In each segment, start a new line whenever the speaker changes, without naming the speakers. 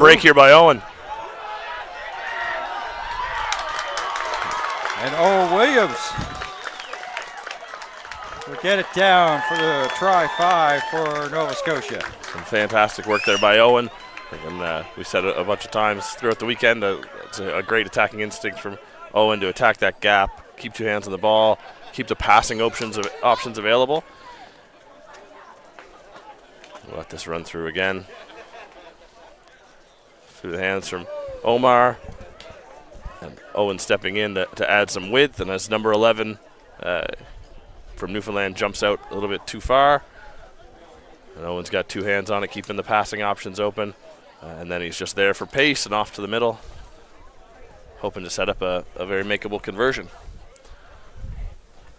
Break here by Owen.
And Owen Williams will get it down for the try 5 for Nova Scotia.
Some fantastic work there by Owen. And we said it a bunch of times throughout the weekend, it's a great attacking instinct from Owen to attack that gap, keep two hands on the ball, keep the passing options available. We'll let this run through again. Through the hands from Omar. And Owen stepping in to add some width. And as number 11 from Newfoundland jumps out a little bit too far. And Owen's got two hands on it, keeping the passing options open. And then he's just there for pace and off to the middle. Hoping to set up a very makeable conversion.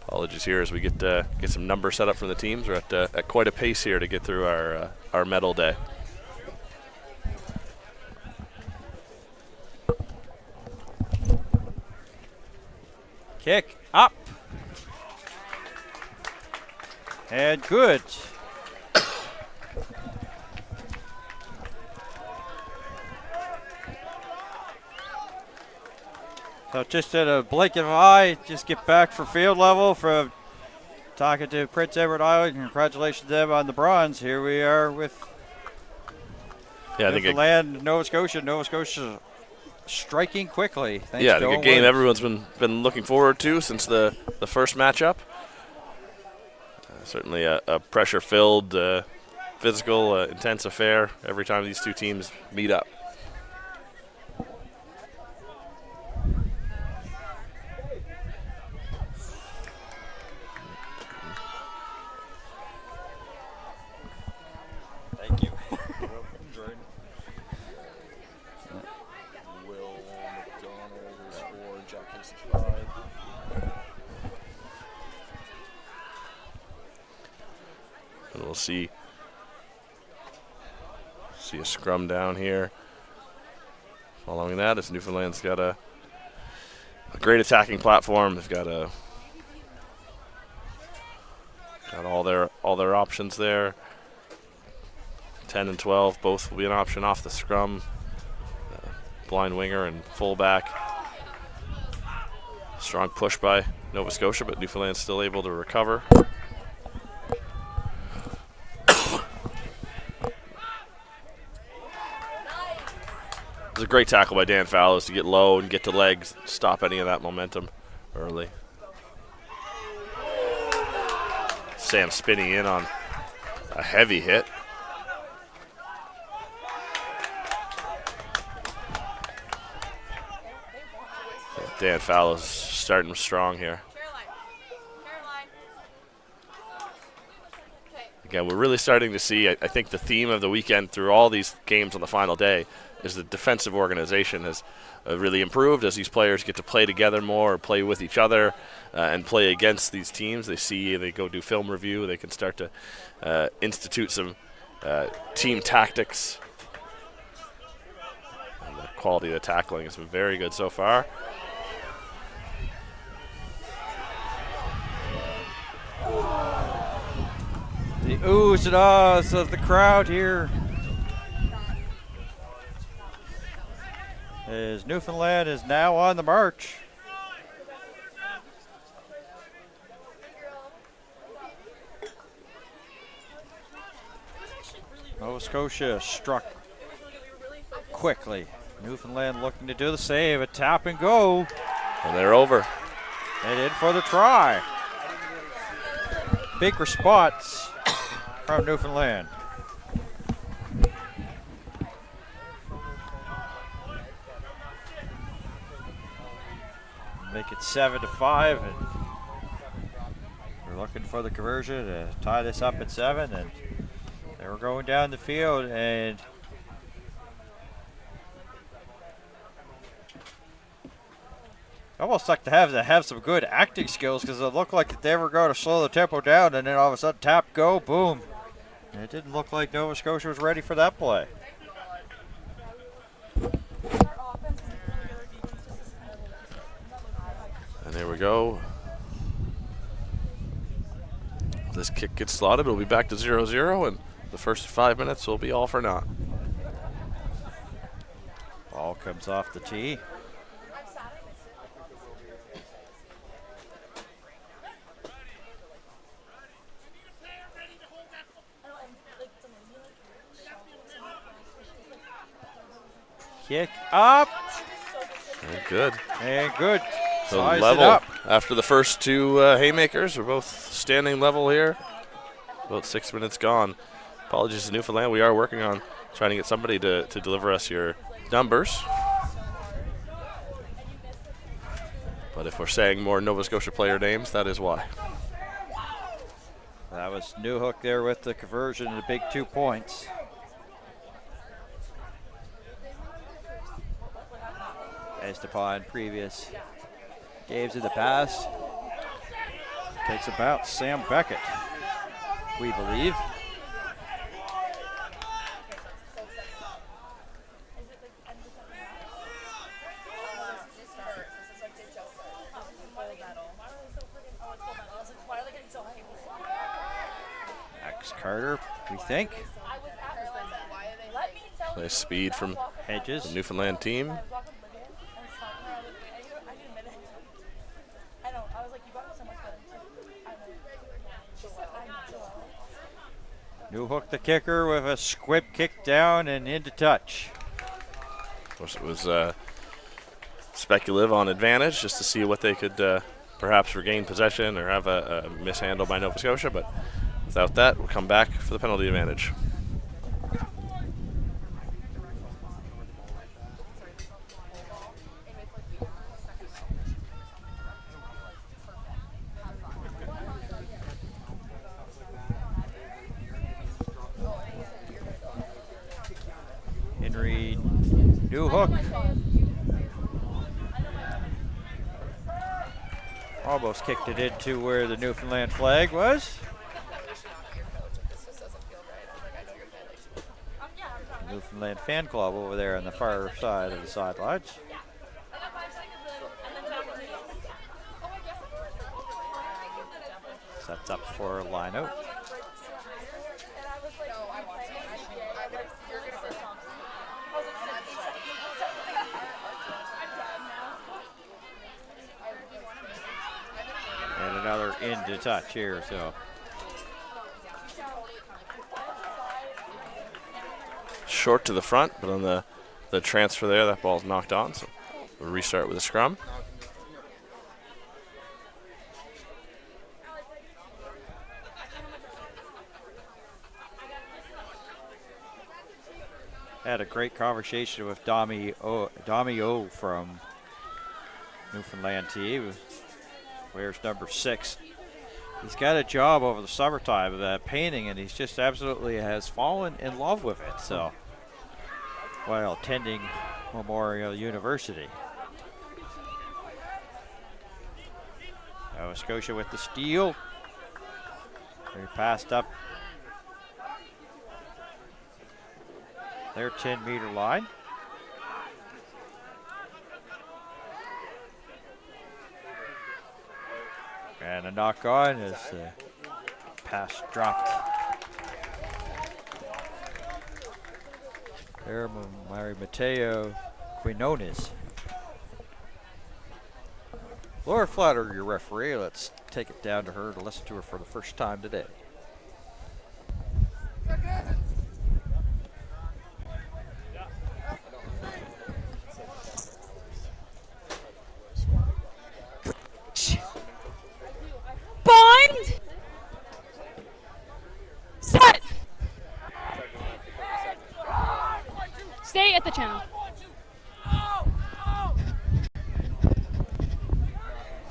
Apologies here as we get some numbers set up from the teams. We're at quite a pace here to get through our medal day.
Kick up. And good. So just at a blink of an eye, just get back for field level from talking to Prince Edward Island. Congratulations to them on the bronze. Here we are with Newfoundland, Nova Scotia. Nova Scotia striking quickly.
I think a game everyone's been looking forward to since the first matchup. Certainly a pressure-filled, physical, intense affair every time these two teams meet up.
Thank you.
And we'll see a scrum down here. Following that, as Newfoundland's got a great attacking platform. They've got all their options there. 10 and 12 both will be an option off the scrum. Blind winger and fullback. Strong push by Nova Scotia, but Newfoundland's still able to recover. It was a great tackle by Dan Fallows to get low and get to legs, stop any of that momentum early. Sam spinning in on a heavy hit. Dan Fallows starting strong here. Again, we're really starting to see, I think the theme of the weekend through all these games on the final day is the defensive organization has really improved as these players get to play together more, or play with each other, and play against these teams. They go do film review, they can start to institute some team tactics. And the quality of the tackling has been very good so far.
The oohs and ahs of the crowd here as Newfoundland is now on the march. Nova Scotia struck quickly. Newfoundland looking to do the save, a tap and go.
And they're over.
And in for the try. Big response from Newfoundland. Make it 7-5, and we're looking for the conversion to tie this up at 7. And they were going down the field, and almost like to have some good acting skills, because it looked like they were going to slow the tempo down, and then all of a sudden tap, go, boom. And it didn't look like Nova Scotia was ready for that play.
And there we go. This kick gets slotted. We'll be back to 0-0, and the first 5 minutes will be all for naught.
Ball comes off the tee. Kick up.
And good.
And good.
So
Ties
level
it up.
after the first two haymakers. We're both standing level here. About 6 minutes gone. Apologies to Newfoundland. We are working on trying to get somebody to deliver us your numbers. But if we're saying more Nova Scotia player names, that is why.
That was Newhook there with the conversion and the big 2 points. Based upon previous games in the past. Takes about Sam Beckett, we believe. Max Carter, we think.
Nice speed from
Hedges.
the Newfoundland team.
Newhook the kicker with a squib kick down and into touch.
Of course, it was speculative on advantage just to see what they could perhaps regain possession or have a mishandle by Nova Scotia, but without that, we'll come back for the penalty advantage.
Henry Newhook. Almost kicked it into where the Newfoundland flag was. Newfoundland fan club over there on the far side of the sidelines. Sets up for a line out. And another into touch here, so.
Short to the front, but on the transfer there, that ball's knocked on, so we'll restart with a scrum.
Had a great conversation with Dami O from Newfoundland team. Wears number 6. He's got a job over the summertime of painting, and he's just absolutely has fallen in love with it. So, while attending Memorial University. Nova Scotia with the steal. They passed up their 10-meter line. And a knock on as the pass dropped. There, Mary Mateo Quinones. Laura Flatter, your referee. Let's take it down to her to listen to her for the first time today.
Bind! Set! Stay at the channel.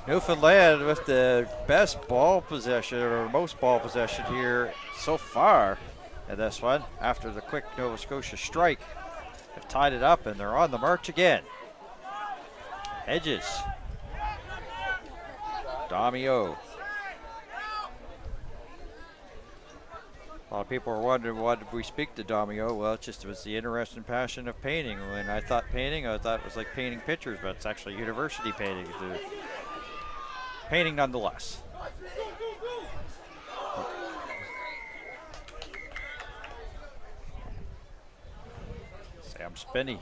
Newfoundland with the best ball possession or most ball possession here so far in this one after the quick Nova Scotia strike. Have tied it up and they're on the march again. Hedges. Damio. A lot of people are wondering why did we speak to Damio. Well, it just was the interest and passion of painting. When I thought painting, I thought it was like painting pictures, but it's actually university painting. Painting nonetheless. Sam Spinney.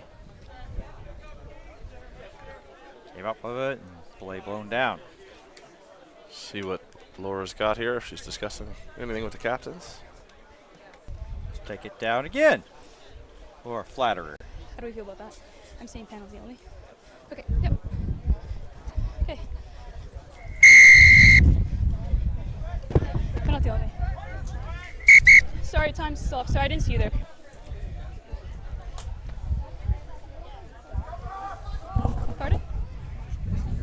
Came up with it and play blown down.
See what Laura's got here, if she's discussing anything with the captains.
Let's take it down again. Or flatterer.
How do we feel about that? I'm saying penalty only. Okay, yep. Okay. Penalty only. Sorry, time's still up. Sorry, I didn't see you there. Pardon?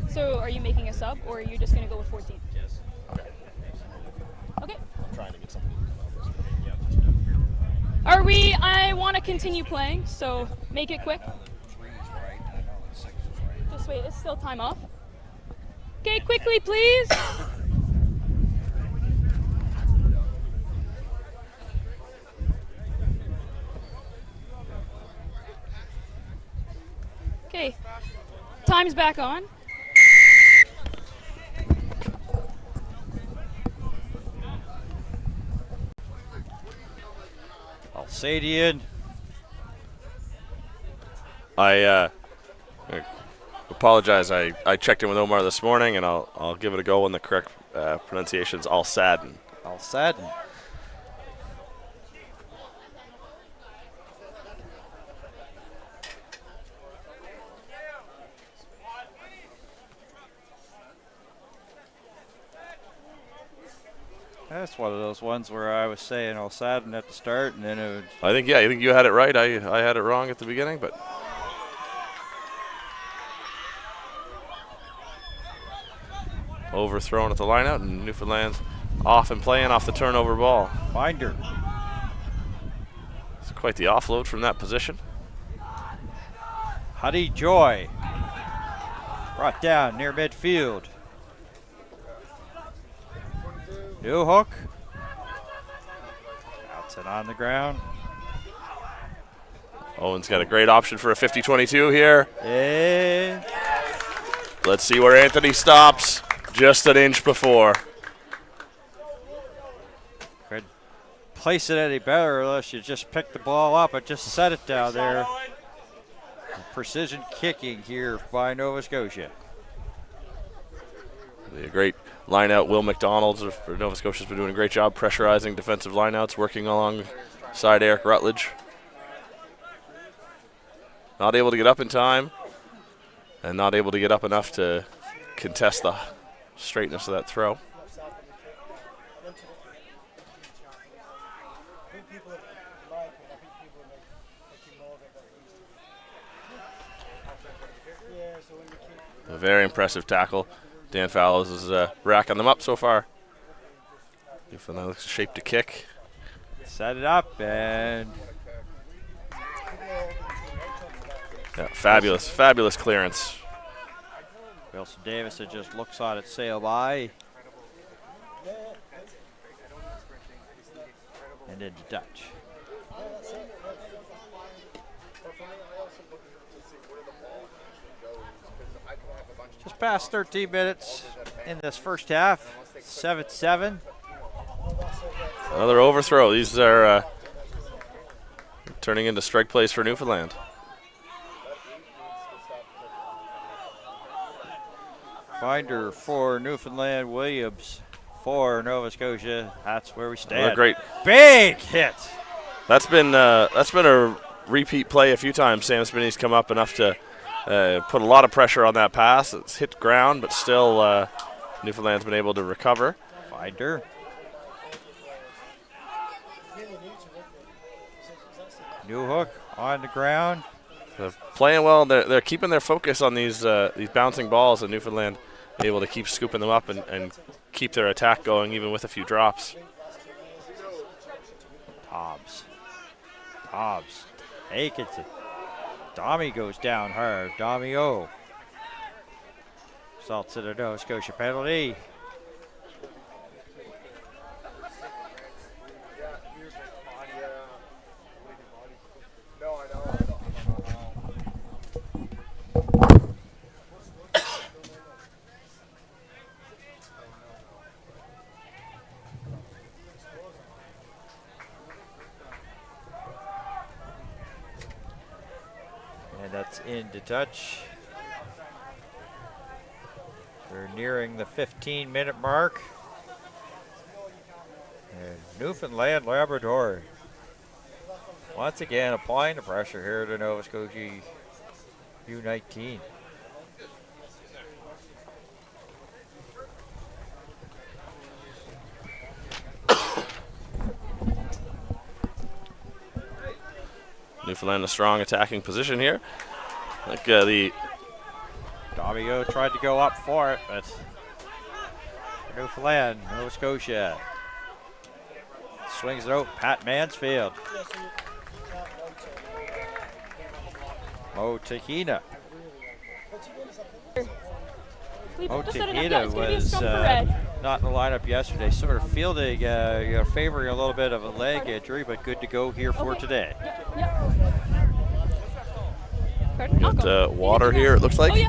So are you making a sub, or are you just going to go with 14?
Yes. Okay.
Okay.
I'm trying to get something.
Are we? I want to continue playing, so make it quick. Just wait, it's still time off. Okay, quickly, please. Okay, time's back on.
Alsatian.
I apologize. I checked in with Omar this morning, and I'll give it a go on the correct pronunciations. Alsadin.
Alsadin. That's one of those ones where I was saying Alsadin at the start, and then it would.
I think you had it right. I had it wrong at the beginning, but overthrown at the lineout, and Newfoundland's off and playing off the turnover ball.
Finder.
It's quite the offload from that position.
Huddy Joy. Brought down near midfield. New hook. Outs it on the ground.
Owen's got a great option for a 50-22 here.
And
Let's see where Anthony stops. Just an inch before.
could place it any better unless you just pick the ball up and just set it down there. Precision kicking here by Nova Scotia.
A great line-out. Will McDonald for Nova Scotia has been doing a great job pressurizing defensive line-outs, working alongside Eric Rutledge. Not able to get up in time, and not able to get up enough to contest the straightness of that throw. A very impressive tackle. Dan Fallows is racking them up so far. Newfoundland looks shaped to kick.
Set it up and
Yeah, fabulous clearance.
Wilson Davis just looks on it, sail by. And into Dutch. Just past 13 minutes in this first half. 7-7.
Another overthrow. These are turning into strike plays for Newfoundland.
Finder for Newfoundland, Williams for Nova Scotia. That's where we stand.
Another great.
Big hit.
That's been a repeat play a few times. Sam Spinney's come up enough to put a lot of pressure on that pass. It's hit ground, but still Newfoundland's been able to recover.
Finder. New hook on the ground.
They're playing well. They're keeping their focus on these bouncing balls, and Newfoundland able to keep scooping them up and keep their attack going even with a few drops.
Hobbs. Aikenson. Domi goes down hard. Domi O. Results in a Nova Scotia penalty. And that's into touch. They're nearing the 15-minute mark. And Newfoundland Labrador once again applying the pressure here to Nova Scotia U19.
Newfoundland a strong attacking position here. Like the
Domio tried to go up for it, but Newfoundland, Nova Scotia swings it out. Pat Mansfield. Mo Tahina. Mo Tahina was not in the lineup yesterday, sort of fielding, favoring a little bit of a leg injury, but good to go here for today.
Got water here, it looks like.
Oh, yeah.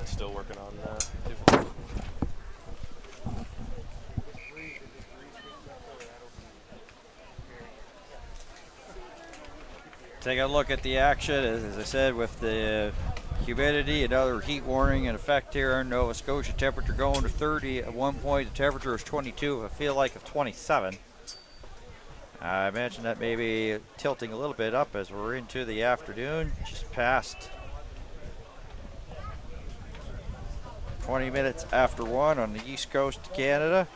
Still working on
Take a look at the action. As I said, with the humidity, another heat warning in effect here in Nova Scotia. Temperature going to 30. At one point, the temperature was 22. I feel like of 27. I imagine that may be tilting a little bit up as we're into the afternoon, just past 20 minutes after 1 on the east coast of Canada.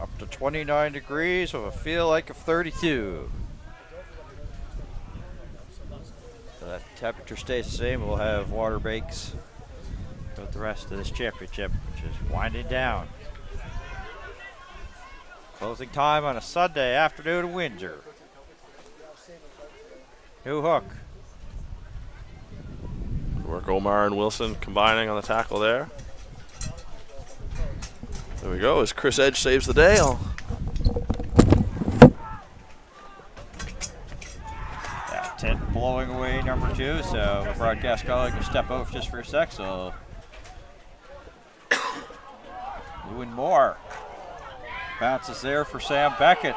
Up to 29 degrees with a feel like of 32. So that temperature stays the same. We'll have water breaks throughout the rest of this championship, which is winding down. Closing time on a Sunday afternoon in Windsor. New hook.
work. Omar and Wilson combining on the tackle there. There we go, as Chris Edge saves the day.
Tent blowing away number 2, so the broadcast colleague will step out just for a sec, so doing more. Bounces there for Sam Beckett.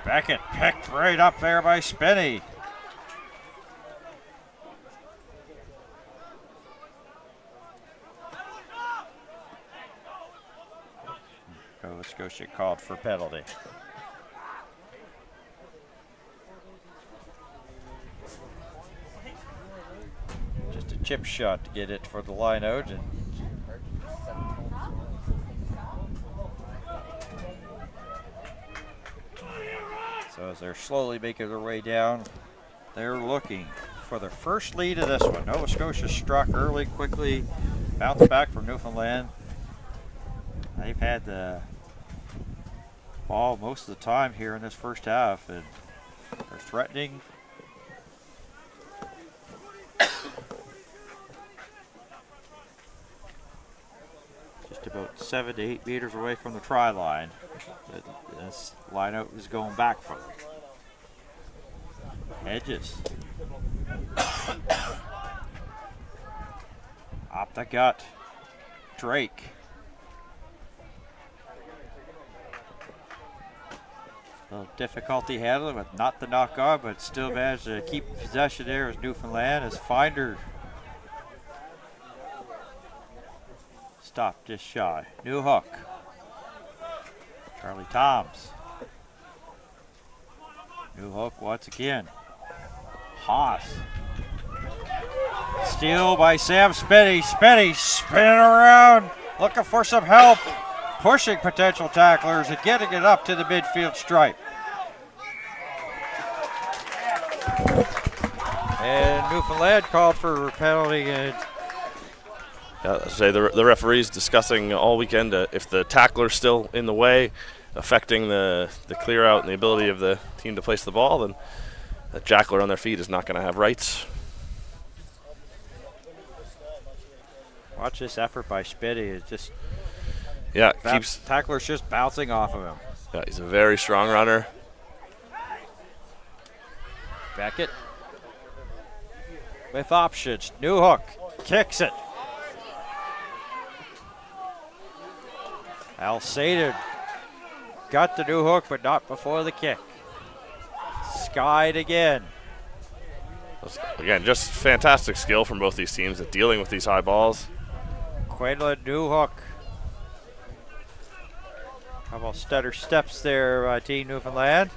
Beckett picked right up there by Spinney. Nova Scotia called for penalty. Just a chip shot to get it for the line out. And so as they're slowly making their way down, they're looking for their first lead of this one. Nova Scotia struck early, quickly bounced back from Newfoundland. They've had the ball most of the time here in this first half, and they're threatening. Just about 7 to 8 meters away from the try line. This line out is going back for them. Hedges. Up the gut. Drake. A little difficulty handling, but not the knock on, but still managed to keep possession there as Newfoundland as Finder stopped just shy. New hook. Charlie Toms. New hook once again. Haas. Steal by Sam Spinny. Spinny spinning around, looking for some help. Pushing potential tacklers and getting it up to the midfield stripe. And Newfoundland called for a penalty. And
I say the referee's discussing all weekend if the tackler's still in the way, affecting the clear out and the ability of the team to place the ball, then the jackler on their feet is not going to have rights.
watch this effort by Spitty. It's just
keeps
tackler's just bouncing off of him.
Yeah, he's a very strong runner.
Beckett with options. New hook kicks it. Alsaden got the new hook, but not before the kick. Skied again.
Again, just fantastic skill from both these teams at dealing with these high balls.
Quinlan new hook. How about stutter steps there by Team Newfoundland?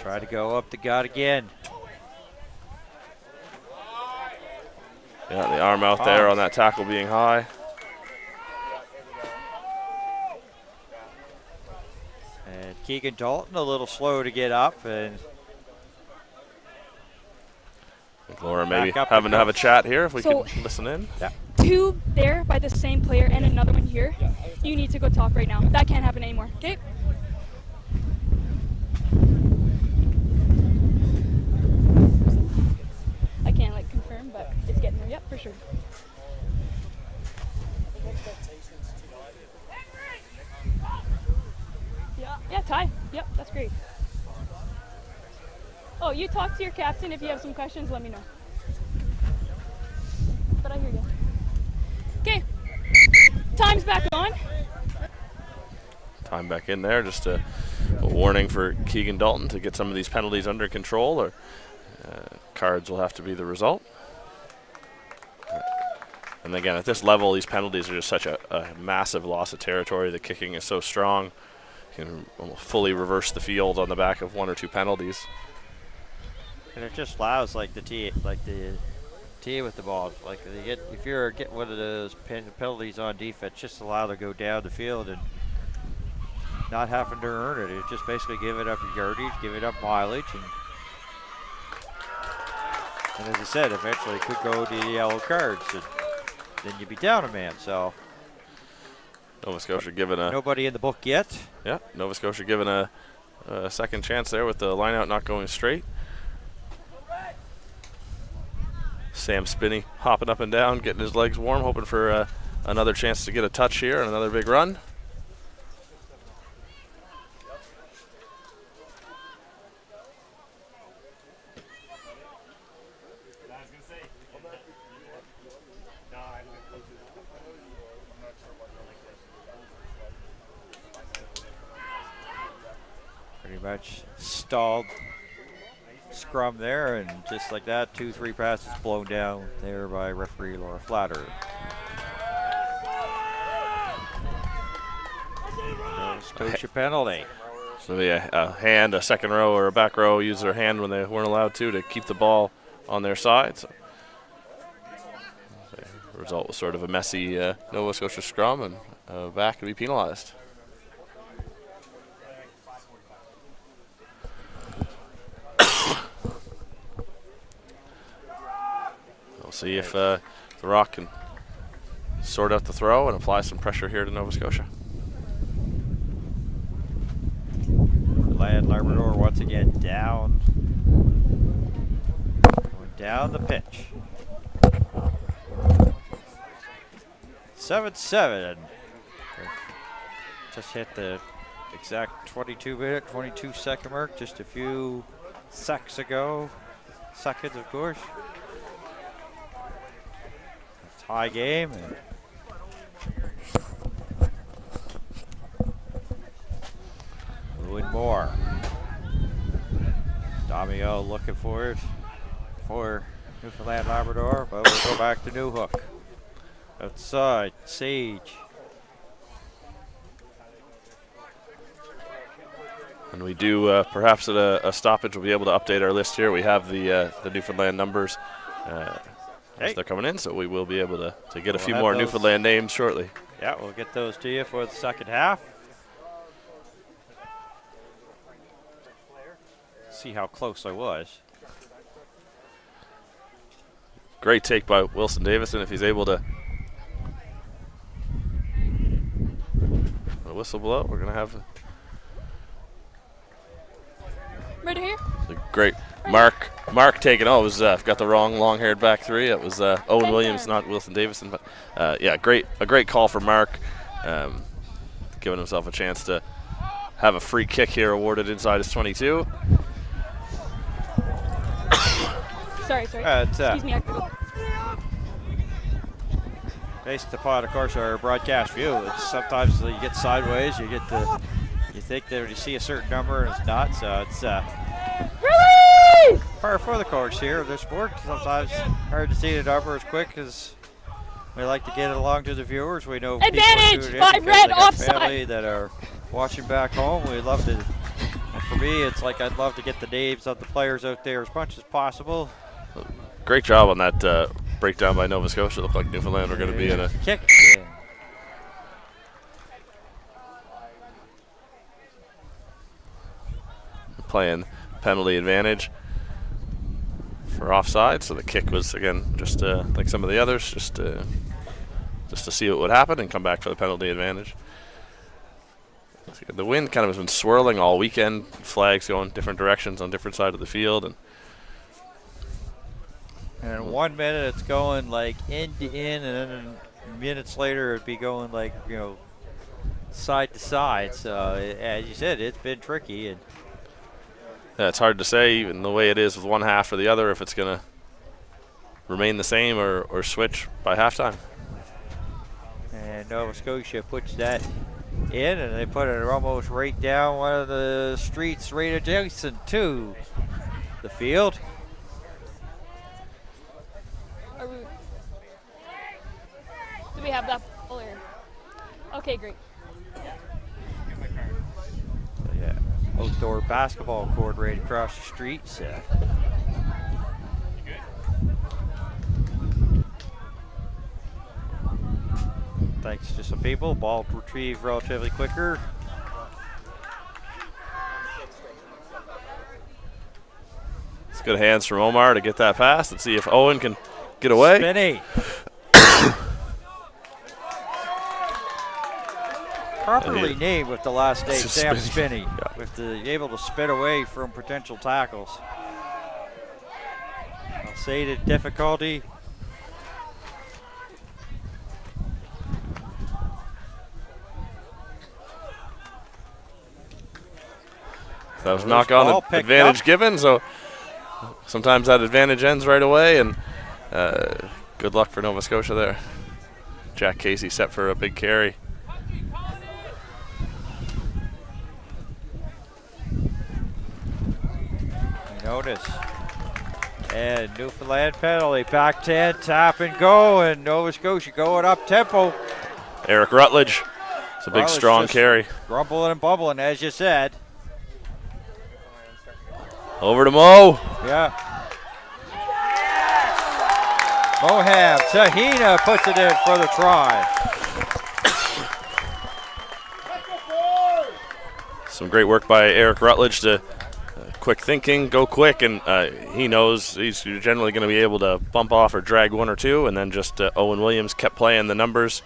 Try to go up the gut again.
Yeah, the arm out there on that tackle being high.
And Keegan Dalton a little slow to get up, and
Laura maybe having to have a chat here if we can listen in.
Yeah.
Two there by the same player and another one here. You need to go talk right now. That can't happen anymore, okay? I can't confirm, but it's getting there. Yep, for sure. Yeah, tie. Yep, that's great. Oh, you talk to your captain. If you have some questions, let me know. But I hear you. Okay, time's back on.
Time back in there. Just a warning for Keegan Dalton to get some of these penalties under control, or cards will have to be the result. And again, at this level, these penalties are just such a massive loss of territory. The kicking is so strong. You can almost fully reverse the field on the back of one or two penalties.
And it just allows the tee with the ball. If you're getting one of those penalties on defense, just allow to go down the field and not having to earn it. It's just basically give it up your yardage, give it up mileage, and as I said, eventually it could go to the yellow cards, and then you'd be down a man. So
Nova Scotia given a
nobody in the book yet.
Yeah, Nova Scotia given a second chance there with the line out not going straight. Sam Spinney hopping up and down, getting his legs warm, hoping for another chance to get a touch here and another big run.
Pretty much stalled scrum there, and just like that, 2-3 passes blown down there by referee Laura Flatter. Scotia penalty.
So a hand, a second row or a back row used their hand when they weren't allowed to keep the ball on their side. So the result was sort of a messy Nova Scotia scrum, and back to be penalized. See if the Rock can sort out the throw and apply some pressure here to Nova Scotia.
Land Labrador once again down. Going down the pitch. 7-7. Just hit the exact 22-minute, 22-second mark just a few seconds ago. Seconds, of course. Tie game. Win more. Damio looking for it for Newfoundland Labrador, but we'll go back to New Hook. Outside, Sage.
And we do, perhaps at a stoppage, we'll be able to update our list here. We have the Newfoundland numbers as they're coming in, so we will be able to get a few more Newfoundland names shortly.
Yeah, we'll get those to you for the second half. See how close I was.
Great take by Wilson Davison if he's able to. A whistle blow. We're going to have
Right here.
the great Mark taking. Oh, it was I've got the wrong long-haired back three. It was Owen Williams, not Wilson Davison. But yeah, a great call for Mark, giving himself a chance to have a free kick here awarded inside his 22.
Sorry. Excuse me.
Based upon, of course, our broadcast view, it's sometimes you get sideways, you think that you see a certain number and it's not. So it's par for the course here of this sport. Sometimes hard to see the number as quick as we like to get it along to the viewers. We know
Advantage!
People
5 red offside.
Family that are watching back home. We love to. And for me, it's like I'd love to get the names of the players out there as much as possible.
Great job on that breakdown by Nova Scotia. Looked like Newfoundland were going to be in a
kick.
Playing penalty advantage for offside. So the kick was again just like some of the others, just to see what would happen and come back for the penalty advantage. The wind kind of has been swirling all weekend. Flags going different directions on different sides of the field,
and 1 minute it's going like end to end, and then minutes later it'd be going like, you know, side to side. So as you said, it's been tricky, and
yeah, it's hard to say even the way it is with one half or the other if it's going to remain the same or switch by halftime.
And Nova Scotia puts that in, and they put it almost right down one of the streets right adjacent to the field.
Do we have that player? Okay, great.
So yeah, outdoor basketball court right across the street. So. Thanks to some people, ball retrieved relatively quicker.
It's good hands from Omar to get that pass and see if Owen can get away.
Spinney. Properly named with the last name, Sam Spinney,
yeah.
with the able to spin away from potential tackles. I'll say the difficulty.
That was knock on advantage given, so sometimes that advantage ends right away, and good luck for Nova Scotia there. Jack Casey set for a big carry.
Notice. And Newfoundland penalty, back 10, tap and go, and Nova Scotia going up tempo.
Eric Rutledge. It's a big, strong carry.
Rumbling and bubbling, as you said.
Over to Mo.
Yeah. Moham Tahina puts it in for the try.
Some great work by Eric Rutledge to quick thinking, go quick, and he knows he's generally going to be able to bump off or drag one or two, and then just Owen Williams kept playing the numbers.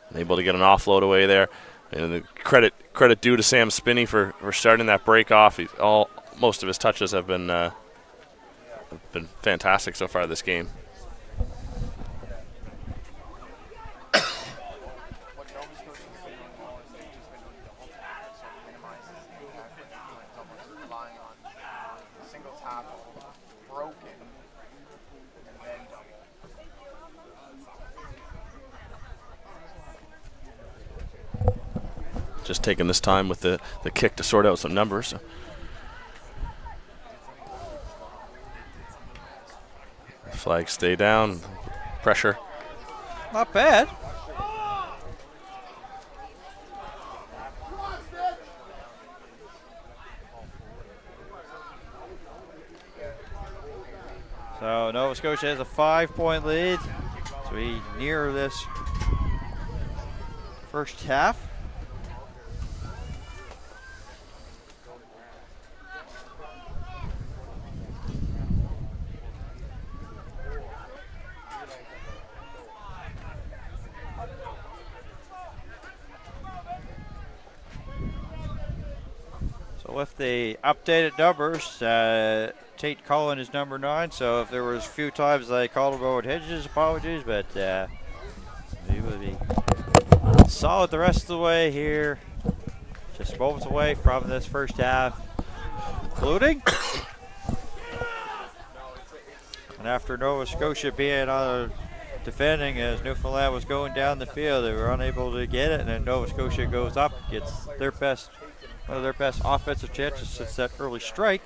And able to get an offload away there. And the credit due to Sam Spinney for starting that break off. Most of his touches have been fantastic so far this game. Just taking this time with the kick to sort out some numbers. Flags stay down. Pressure.
Not bad. So Nova Scotia has a 5-point lead. So we near this first half. So with the updated numbers, Tate Cullen is number 9. So if there was a few times I called him out Hedges, apologies, but he will be solid the rest of the way here. Just moments away from this first half, including. And after Nova Scotia being defending as Newfoundland was going down the field, they were unable to get it, and then Nova Scotia goes up, gets one of their best offensive chances since that early strike.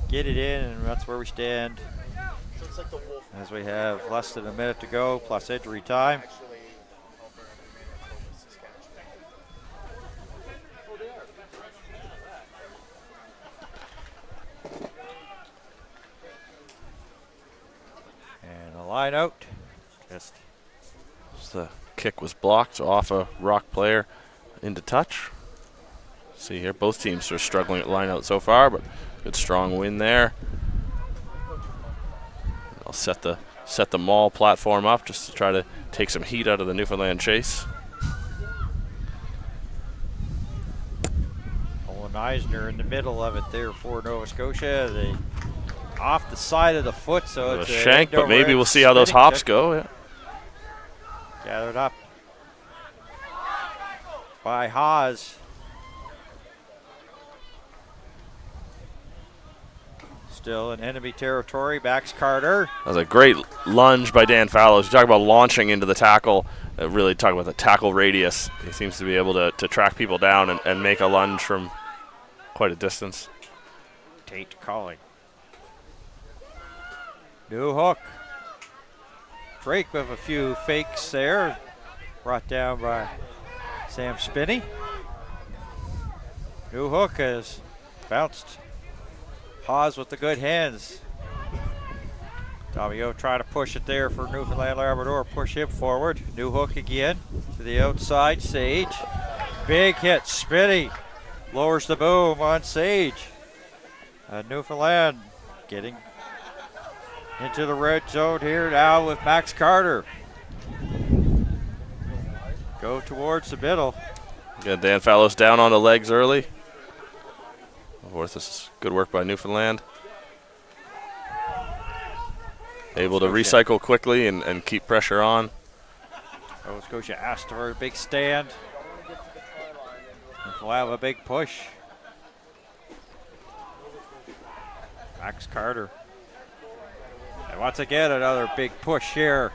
Get it in, and that's where we stand as we have less than a minute to go plus injury time. And a line out. Just
The kick was blocked off a Rock player into touch. See here, both teams are struggling at line out so far, but good strong win there. I'll set the maul platform up just to try to take some heat out of the Newfoundland chase.
Owen Eisner in the middle of it there for Nova Scotia. They off the side of the foot, so it's
a shank, but maybe we'll see how those hops go. Yeah.
Gathered up by Haas. Still in enemy territory. Backs Carter.
That was a great lunge by Dan Fallows. You talk about launching into the tackle. Really talk about the tackle radius. He seems to be able to track people down and make a lunge from quite a distance.
Tate calling. New hook. Drake with a few fakes there. Brought down by Sam Spinney. New hook has bounced. Haas with the good hands. Tommy O trying to push it there for Newfoundland Labrador. Push him forward. New hook again to the outside. Sage. Big hit. Spinney lowers the boom on Sage. Newfoundland getting into the red zone here now with Max Carter. Go towards the middle.
Got Dan Fallows down on the legs early. Of course, this is good work by Newfoundland. Able to recycle quickly and keep pressure on.
Nova Scotia asked for a big stand. Newfoundland with a big push. Max Carter. And once again, another big push here.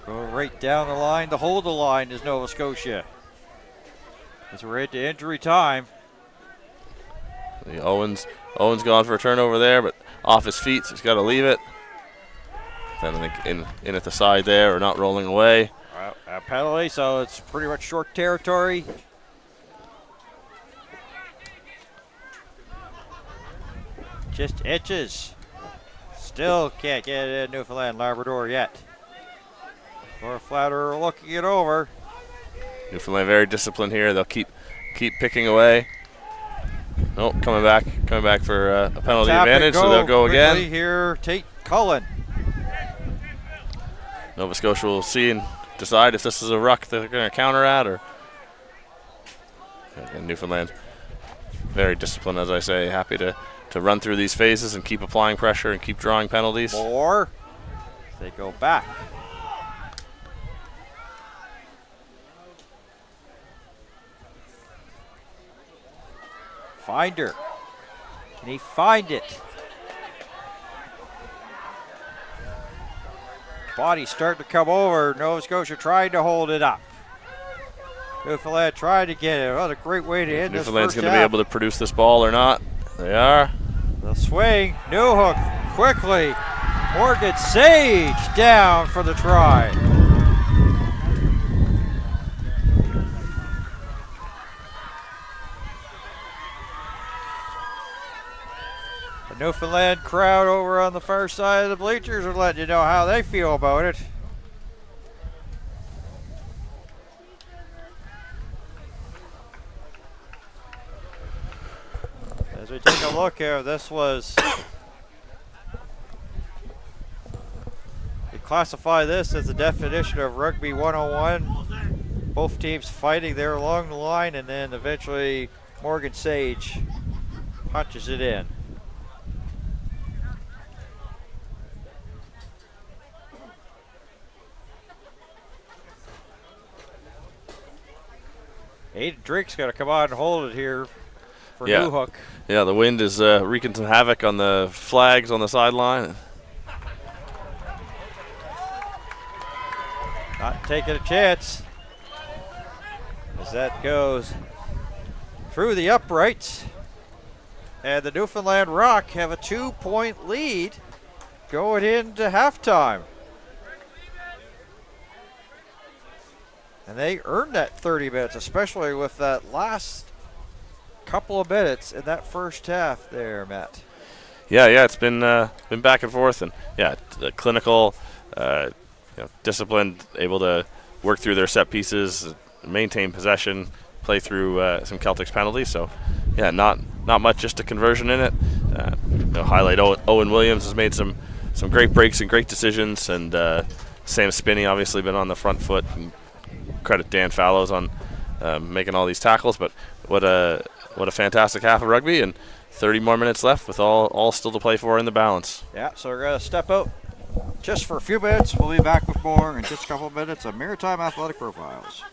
Go right down the line. To hold the line is Nova Scotia. As we're into injury time.
The Owens gone for a turnover there, but off his feet, so he's got to leave it. Then I think in at the side there, or not rolling away.
A penalty, so it's pretty much short territory. Just inches. Still can't get it in Newfoundland Labrador yet. Or Flatterer looking it over.
Newfoundland very disciplined here. They'll keep picking away. Nope, coming back for a penalty advantage, so they'll go again.
Here, Tate Cullen.
Nova Scotia will see and decide if this is a ruck that they're going to counter at, or and Newfoundland very disciplined, as I say, happy to run through these phases and keep applying pressure and keep drawing penalties.
Or they go back. Finder. Can he find it? Body starting to come over. Nova Scotia trying to hold it up. Newfoundland trying to get it. What a great way to end this first half.
Newfoundland's going to be able to produce this ball or not. They are.
The swing, New Hook quickly. Morgan Sage down for the try. The Newfoundland crowd over on the far side of the bleachers are letting you know how they feel about it. As we take a look here, this was, we classify this as the definition of Rugby 101. Both teams fighting there along the line, and then eventually Morgan Sage punches it in. Aiden Drink's got to come on and hold it here for New Hook.
Yeah, the wind is wreaking some havoc on the flags on the sideline.
Not taking a chance as that goes through the uprights. And the Newfoundland Rock have a 2-point lead going into halftime. And they earned that 30 minutes, especially with that last couple of minutes in that first half there, Matt.
Yeah, it's been back and forth, and clinical, disciplined, able to work through their set pieces, maintain possession, play through some Celtics penalties. So, not much, just a conversion in it. Highlight Owen Williams has made some great breaks and great decisions, and Sam Spinney obviously been on the front foot. And credit Dan Fallows on making all these tackles, but what a fantastic half of rugby, and 30 more minutes left with all still to play for in the balance.
Yeah, so we're going to step out just for a few minutes. We'll be back with more in just a couple of minutes of Maritime Athletic Profiles.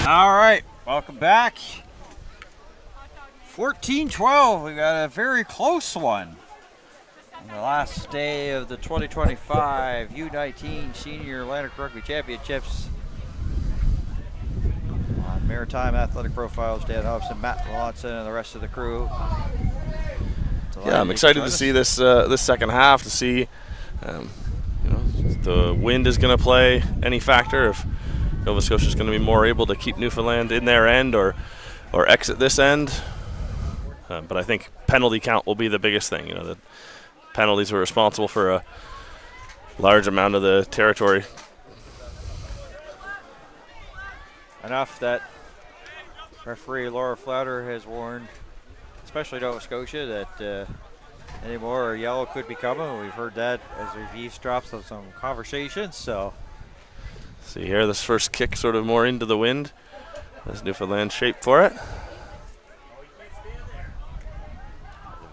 All right, welcome back. 14-12, we got a very close one. On the last day of the 2025 U19 Senior Atlantic Rugby Championships. On Maritime Athletic Profiles, Dan Hobson, Matt Melanson, and the rest of the crew.
Yeah, I'm excited to see this this second half, to see if the wind is going to play any factor, if Nova Scotia is going to be more able to keep Newfoundland in their end or exit this end. But I think penalty count will be the biggest thing. The penalties were responsible for a large amount of the territory.
Enough that referee Laura Flouter has warned, especially Nova Scotia, that any more yellow could be coming. We've heard that as we've eavesdropped on some conversations. So,
see here, this first kick sort of more into the wind as Newfoundland shaped for it.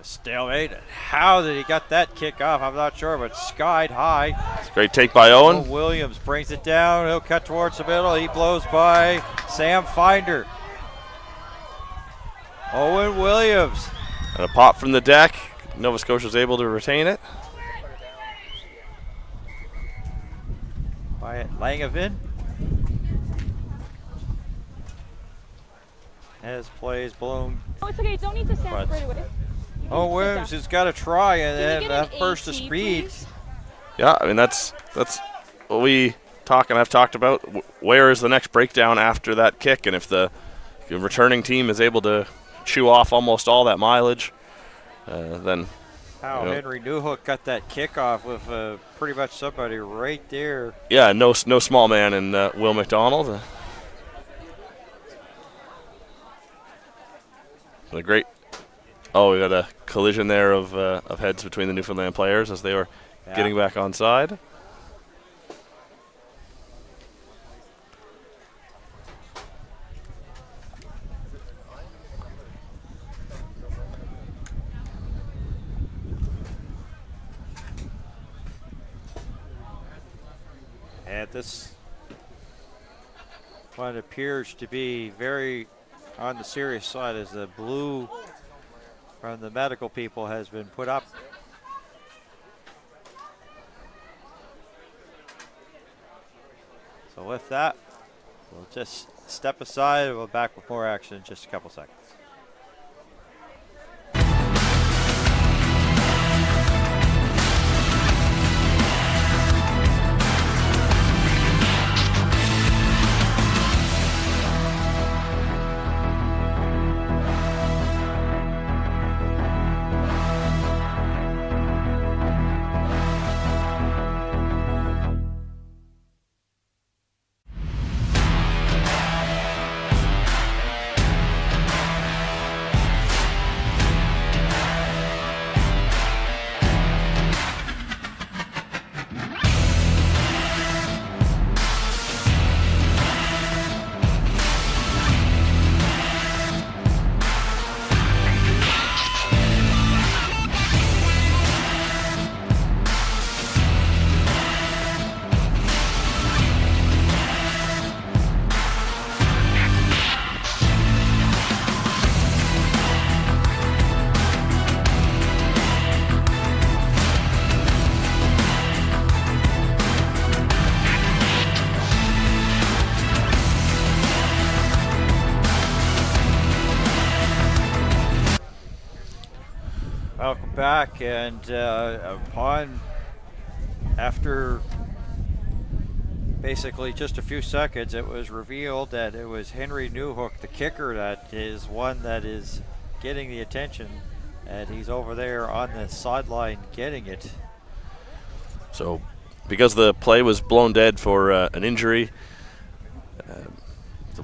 Stalemate. How did he get that kick off? I'm not sure, but skied high.
It's a great take by Owen.
Williams brings it down. He'll cut towards the middle. He blows by Sam Finder. Owen Williams.
And a pop from the deck. Nova Scotia's able to retain it.
By Langevin. As plays blown.
Oh, it's okay. You don't need to stand right away.
Oh, Williams has got to try, and then that burst of speed.
Please?
Yeah, I mean that's what we talk and I've talked about. Where is the next breakdown after that kick? And if the returning team is able to chew off almost all that mileage, then
Henry Newhook got that kick off with pretty much somebody right there.
Yeah, no small man in Will McDonald. A great. Oh, we got a collision there of heads between the Newfoundland players as they were getting back on side.
And this one appears to be very on the serious side, as the blue from the medical people has been put up. So with that, we'll just step aside and we'll back with more action in just a couple seconds. Welcome back, and after basically just a few seconds, it was revealed that it was Henry Newhook, the kicker, that is one that is getting the attention, and he's over there on the sideline getting it.
So because the play was blown dead for an injury,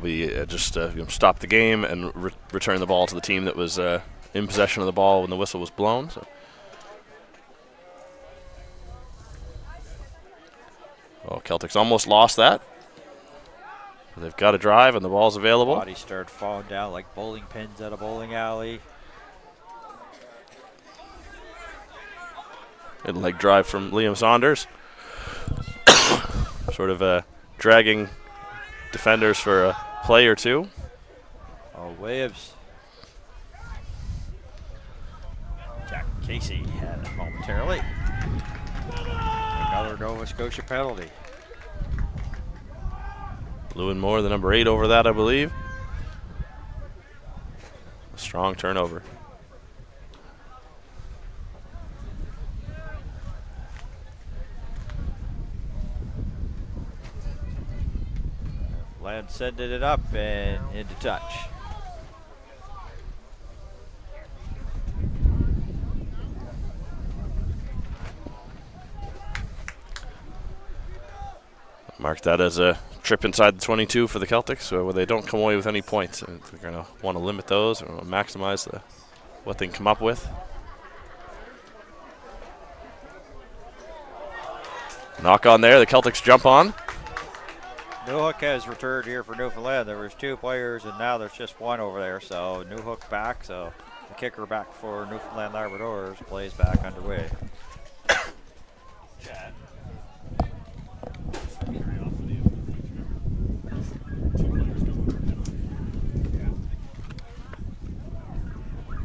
we just stop the game and return the ball to the team that was in possession of the ball when the whistle was blown. So. Oh, Celtic's almost lost that. They've got a drive and the ball's available.
Bodies start falling down like bowling pins at a bowling alley.
Good leg drive from Liam Saunders. Sort of dragging defenders for play or two.
Oh, Williams. Jack Casey had it momentarily. Another Nova Scotia penalty.
Lewin Moore, the number 8 over that, I believe. A strong turnover.
Land sending it up and into touch.
Mark that as a trip inside the 22 for the Celtics, so where they don't come away with any points. They're going to want to limit those or maximize what they can come up with. Knock on there, the Celtics jump on.
Newhook has returned here for Newfoundland. There was 2 players, and now there's just 1 over there. So Newhook back. So the kicker back for Newfoundland Labradors plays back underway.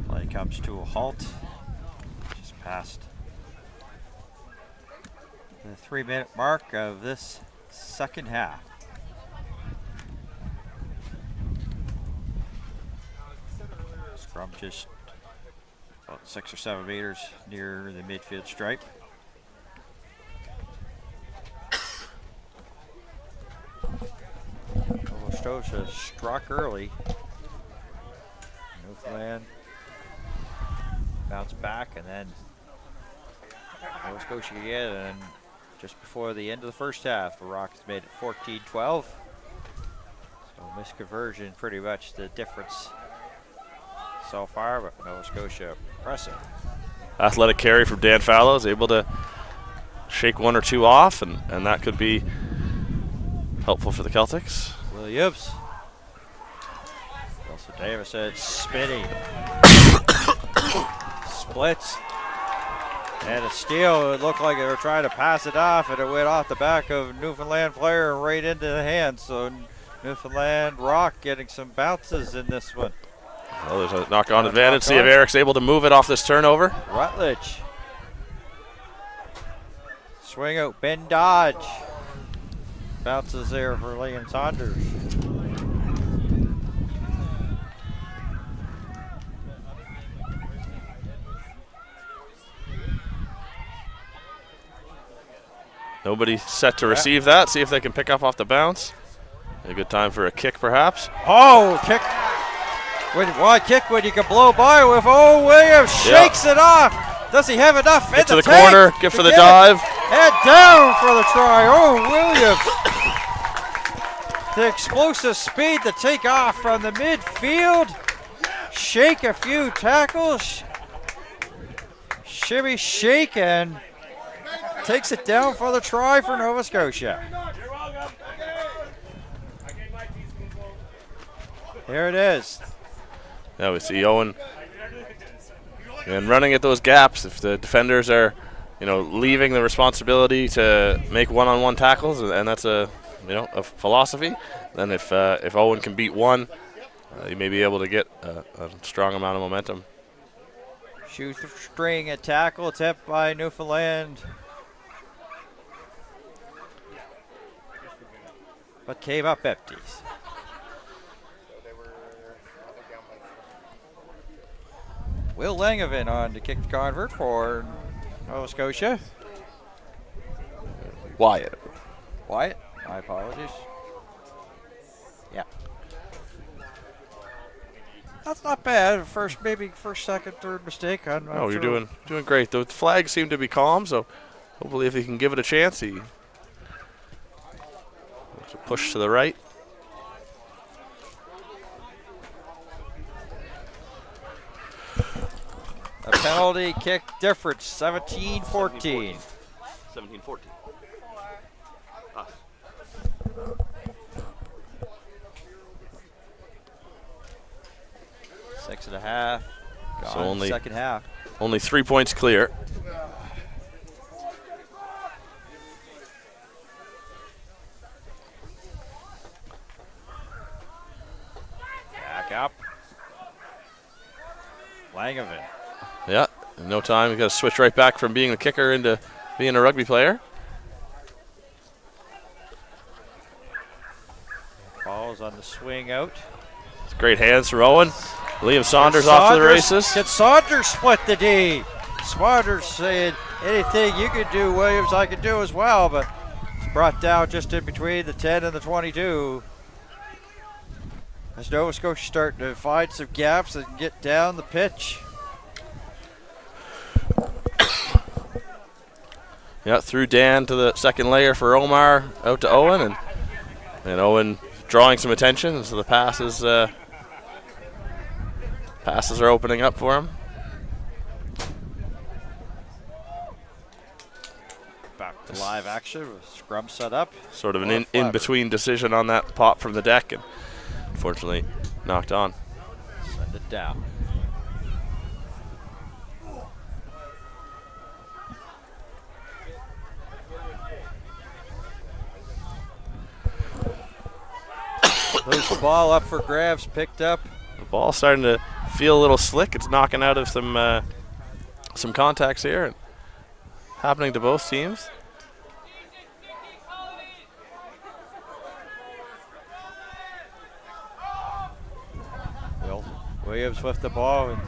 Play comes to a halt. Just past the 3-minute mark of this second half. Scrum just about 6 or 7 meters near the midfield stripe. Nova Scotia struck early. Newfoundland bounced back, and then Nova Scotia again, and just before the end of the first half, the Rockets made it 14-12. So misconversion pretty much the difference so far, but Nova Scotia pressing.
Athletic carry from Dan Fallows, able to shake 1 or 2 off, and that could be helpful for the Celtics.
Williams. Wilson Davison spinning. Splits. And a steal. It looked like they were trying to pass it off, and it went off the back of Newfoundland player and right into the hands. So Newfoundland Rock getting some bounces in this one.
Well, there's a knock-on advantage. See if Eric's able to move it off this turnover.
Rutledge. Swing out, Ben Dodge. Bounces there for Liam Saunders.
Nobody set to receive that. See if they can pick up off the bounce. A good time for a kick, perhaps.
Oh, kick. Why kick when you can blow by with? Oh, Williams shakes it off. Does he have enough
Get
in
to the
tank
corner, get for the
it?
dive.
Head down for the try. Oh, Williams. The explosive speed to take off from the midfield. Shake a few tackles. Shimmy shake and takes it down for the try for Nova Scotia. Here it is.
Now we see Owen and running at those gaps. If the defenders are, leaving the responsibility to make one-on-one tackles, and that's a philosophy, then if Owen can beat one, he may be able to get a strong amount of momentum.
Shoestring a tackle attempt by Newfoundland, but came up empties. Will Langevin on to kick the convert for Nova Scotia.
Wyatt.
My apologies. Yeah. That's not bad. First, second, third mistake.
Oh, you're doing great. The flags seem to be calm, so hopefully if he can give it a chance, he push to the right.
A penalty kick difference, 17-14.
17-14.
6.5.
So only
second half.
Only 3 points clear.
Back up. Langevin.
Yeah, in no time. We've got to switch right back from being a kicker into being a rugby player.
Falls on the swing out.
It's great hands from Owen. Liam Saunders off to the races.
Can Saunders split the D? Saunders saying, anything you can do, Williams, I can do as well, but it's brought down just in between the 10 and the 22. As Nova Scotia starting to find some gaps and get down the pitch.
Yeah, through Dan to the second layer for Omar, out to Owen, and Owen drawing some attention, so the passes are opening up for him.
Back to live action with scrum set up.
Sort of an in-between decision on that pop from the deck, and unfortunately knocked on.
Send it down. Moves the ball up for grabs, picked up.
The ball's starting to feel a little slick. It's knocking out of some contacts here, and happening to both teams.
Williams with the ball.
And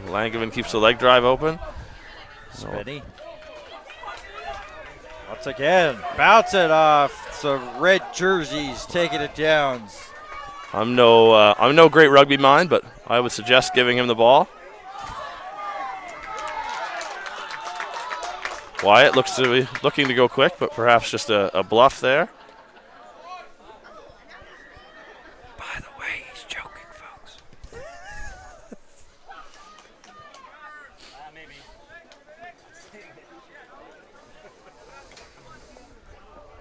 Langevin keeps the leg drive open.
Spinny. Once again, bounce it off. Some red jerseys taking it down.
I'm no great rugby mind, but I would suggest giving him the ball. Wyatt looks to be looking to go quick, but perhaps just a bluff there.
By the way, he's joking, folks.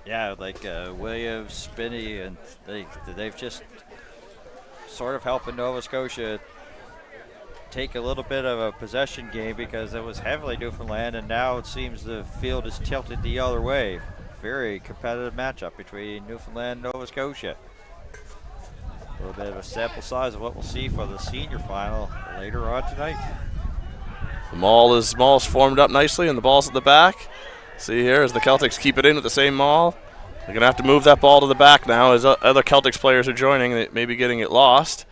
Yeah, like Williams, Spinney, and they've just sort of helping Nova Scotia take a little bit of a possession game because it was heavily Newfoundland, and now it seems the field is tilted the other way. Very competitive matchup between Newfoundland and Nova Scotia. A little bit of a sample size of what we'll see for the senior final later on tonight.
The maul is formed up nicely, and the ball's at the back. See here as the Celtics keep it in with the same maul. They're going to have to move that ball to the back now as other Celtics players are joining. They may be getting it lost.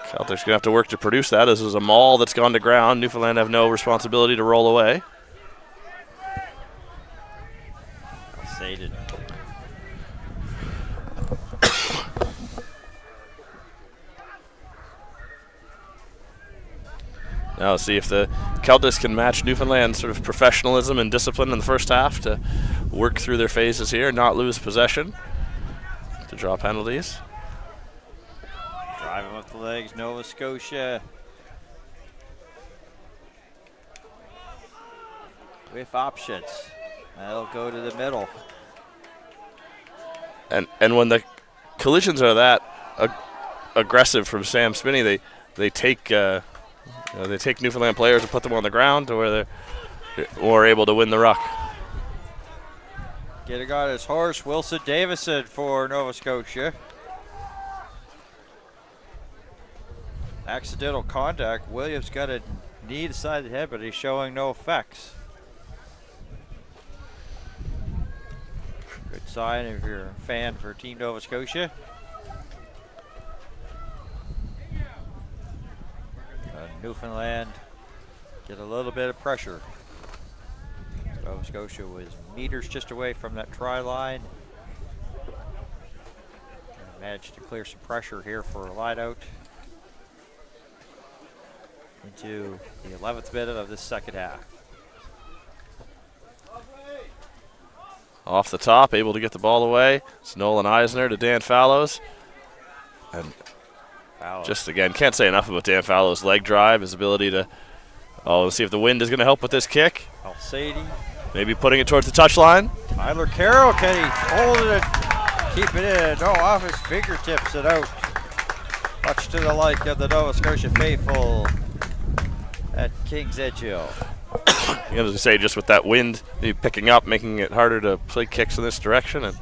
Celtics going to have to work to produce that. This is a maul that's gone to ground. Newfoundland have no responsibility to roll away.
Sated.
Now see if the Celtics can match Newfoundland's sort of professionalism and discipline in the first half to work through their phases here, not lose possession, to draw penalties.
Driving with the legs, Nova Scotia. With options. That'll go to the middle.
And when the collisions are that aggressive from Sam Spinney, they take Newfoundland players and put them on the ground to where they're more able to win the ruck.
Getting on his horse, Wilson Davison for Nova Scotia. Accidental contact. Williams got a knee to the side of the head, but he's showing no effects. Good sign if you're a fan for Team Nova Scotia. Newfoundland get a little bit of pressure. Nova Scotia was meters just away from that try line. Managed to clear some pressure here for a line out into the 11th minute of this second half.
Off the top, able to get the ball away. It's Nolan Eisner to Dan Fallows. And just again, can't say enough about Dan Fallows' leg drive, his ability to, let's see if the wind is going to help with this kick.
Alsady.
Maybe putting it towards the touchline.
Tyler Carroll, can he hold it, keep it in? No, off his fingertips and out. Much to the like of the Nova Scotia faithful at Kings Edge Hill.
As I say, just with that wind picking up, making it harder to play kicks in this direction. And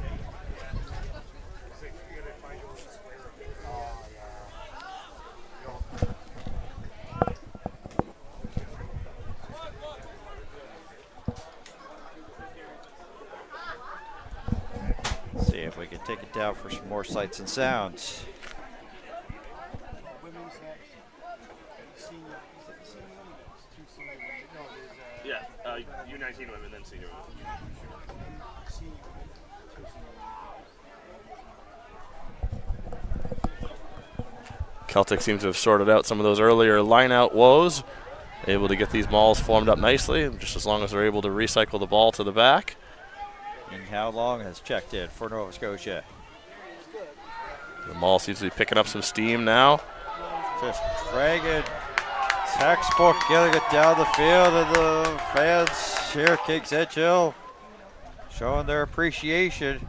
see if we can take it down for some more sights and sounds.
yeah, U19 women, then senior women. Celtic seems to have sorted out some of those earlier line-out woes, able to get these mauls formed up nicely, just as long as they're able to recycle the ball to the back.
And how long has checked in for Nova Scotia?
The maul seems to be picking up some steam now.
Just dragging, textbook, getting it down the field, and the fans here, Kings Edge Hill, showing their appreciation.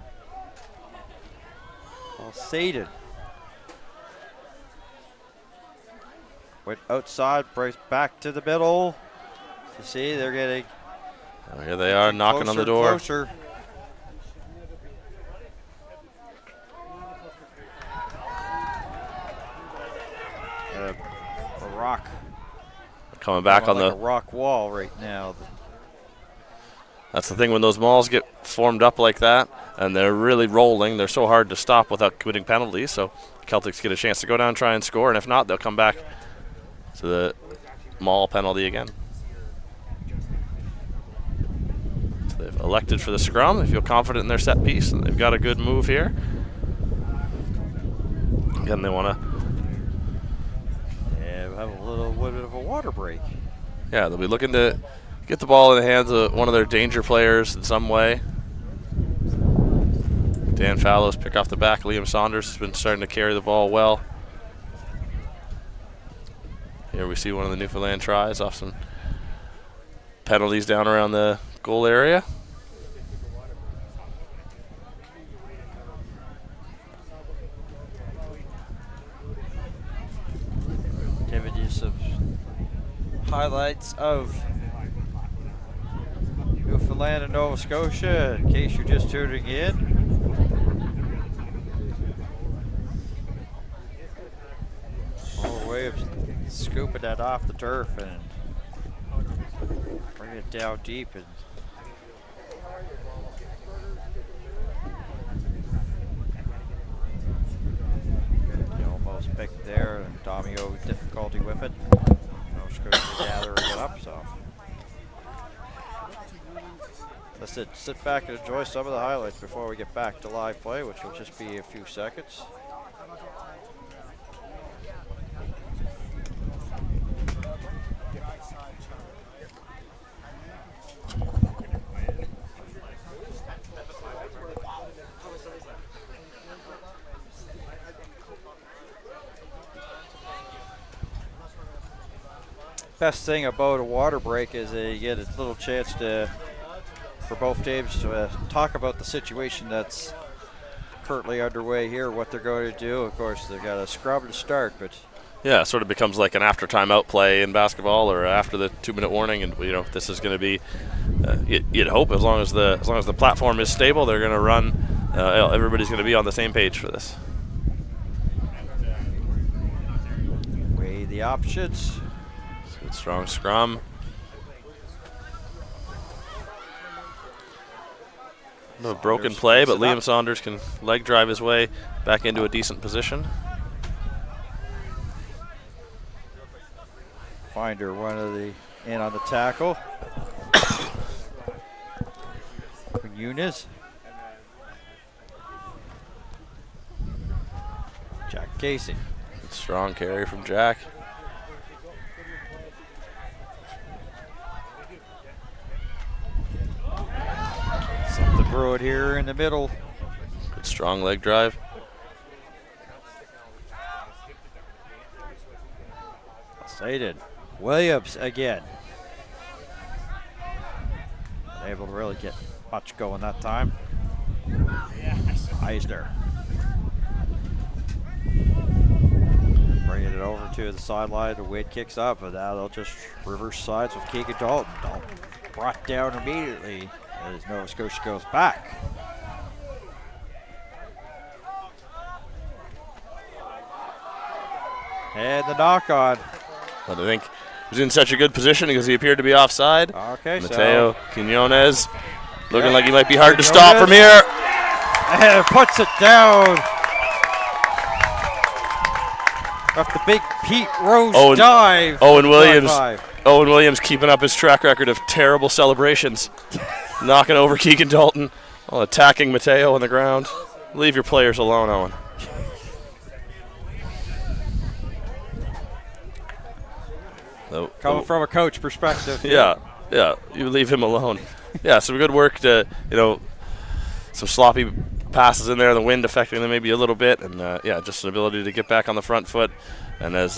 Well, Sadin went outside, breaks back to the middle. You see, they're getting.
Oh, here they are knocking on the door.
Closer. A rock.
Coming back on
like
the
a rock wall right now.
That's the thing, when those mauls get formed up like that and they're really rolling, they're so hard to stop without committing penalties. So Celtics get a chance to go down and try and score, and if not, they'll come back to the maul penalty again. So they've elected for the scrum. They feel confident in their set piece, and they've got a good move here. Again, they want to.
Yeah, we'll have a little bit of a water break.
Yeah, they'll be looking to get the ball in the hands of one of their danger players in some way. Dan Fallows pick off the back. Liam Saunders has been starting to carry the ball well. Here we see one of the Newfoundland tries off some penalties down around the goal area.
Giving you some highlights of Newfoundland and Nova Scotia in case you're just tuning in. All way of scooping that off the turf and bringing it down deep, and you almost picked there, and Domio difficulty with it. Nova Scotia gathering it up, so let's sit back and enjoy some of the highlights before we get back to live play, which will just be a few seconds. Best thing about a water break is that you get a little chance for both teams to talk about the situation that's currently underway here, what they're going to do. Of course, they've got a scrum to start, but
Yeah, it sort of becomes like an after timeout play in basketball, or after the 2-minute warning, and this is going to be. You'd hope as long as the platform is stable, they're going to run. Everybody's going to be on the same page for this.
weigh the options.
Good strong scrum. A broken play, but Liam Saunders can leg drive his way back into a decent position.
Finder one of the in on the tackle. Eunice. Jack Casey.
Good strong carry from Jack.
Something brewing here in the middle.
Good strong leg drive.
Sadin. Williams again. Unable to really get much going that time. Eisner. Bringing it over to the sideline. The Wade kicks up, and now they'll just reverse sides with Keegan Dalton. Dalton brought down immediately as Nova Scotia goes back. And the knock on.
But I think he was in such a good position because he appeared to be offside.
Okay,
Mateo
so
Quinones looking like he might be hard to stop from here.
And puts it down. Off the big Pete Rose dive.
Owen Williams keeping up his track record of terrible celebrations. Knocking over Keegan Dalton while attacking Mateo on the ground. Leave your players alone, Owen.
Coming from a coach perspective.
Yeah, you leave him alone. Yeah, some good work to, some sloppy passes in there, the wind affecting them maybe a little bit, and just an ability to get back on the front foot. And as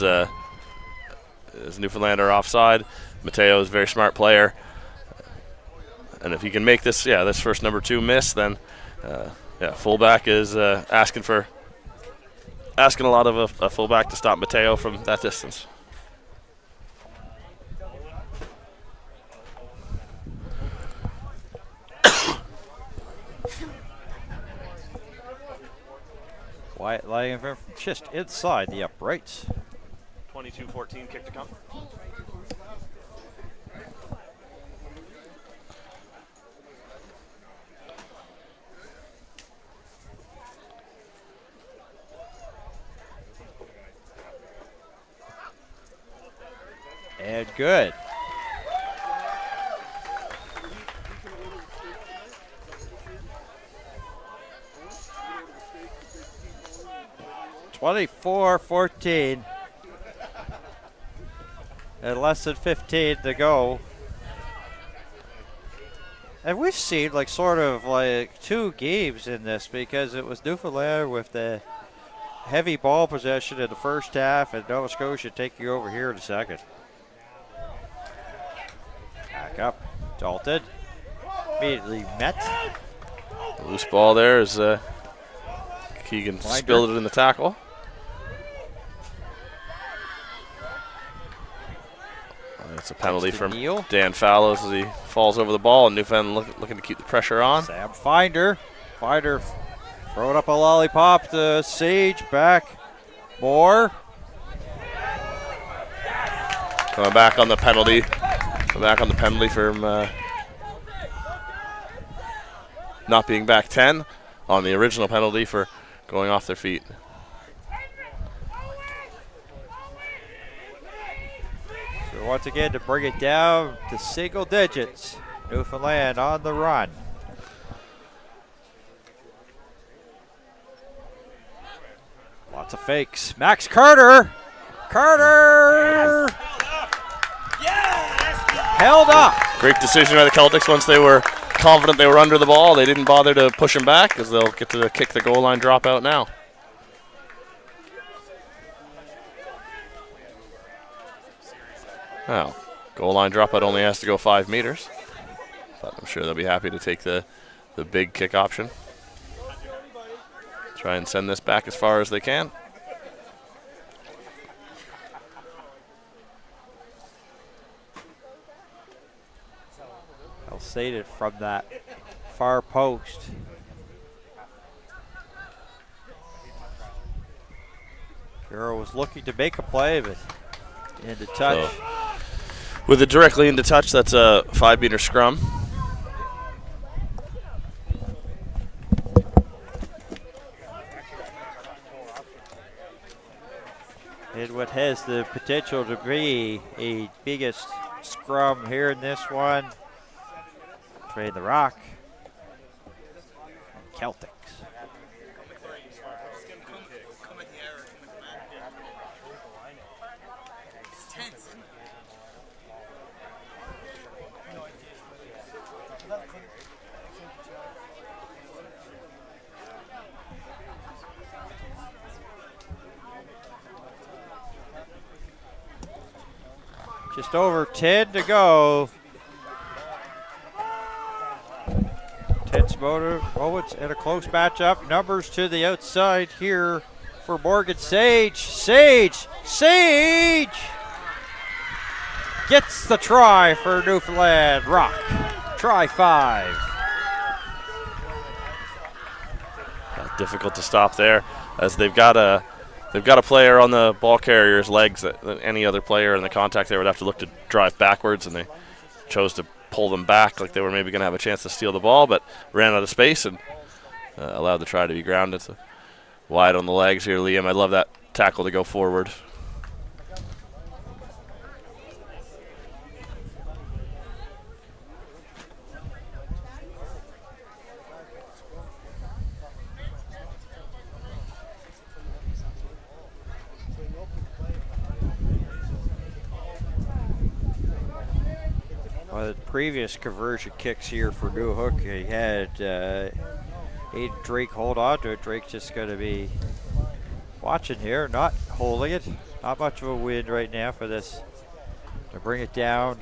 Newfoundland are offside, Mateo is a very smart player. And if he can make this first number 2 miss, then fullback is asking a lot of a fullback to stop Mateo from that distance.
Wyatt laying from just inside the uprights.
22-14 kick to come.
And good. (24-14) and less than 15 to go. And we've seen sort of 2 games in this, because it was Newfoundland with the heavy ball possession in the first half and Nova Scotia taking over here in the second. Back up, Dalton. Immediately met.
Loose ball there as Keegan spilled it in the tackle. That's a penalty from Dan Fallows as he falls over the ball, and Newfoundland looking to keep the pressure on.
Sam Finder throwing up a lollipop to Sage, back. Moore.
Coming back on the penalty. From not being back 10 on the original penalty for going off their feet.
So once again, to bring it down to single digits, Newfoundland on the run. Lots of fakes. Max Carter. Held up.
Great decision by the Celtics. Once they were confident they were under the ball, they didn't bother to push him back, because they'll get to kick the goal line dropout now. Now, goal line dropout only has to go 5 meters, but I'm sure they'll be happy to take the big kick option. Try and send this back as far as they can.
I'll state it from that far post. Carroll was looking to make a play, but into touch.
So, with it directly into touch, that's a 5-meter scrum.
And what has the potential to be a biggest scrum here in this one. Trade the rock. Celtics. Just over 10 to go. Tense moments and a close matchup. Numbers to the outside here for Morgan Sage. Sage! gets the try for Newfoundland Rock. Try 5.
Difficult to stop there, as they've got a player on the ball carrier's legs that any other player in the contact there would have to look to drive backwards, and they chose to pull them back like they were maybe going to have a chance to steal the ball, but ran out of space and allowed the try to be grounded. So wide on the legs here, Liam. I love that tackle to go forward.
Well, the previous conversion kicks here for New Hook, he had Drake hold on to it. Drake's just going to be watching here, not holding it. Not much of a wind right now for this to bring it down.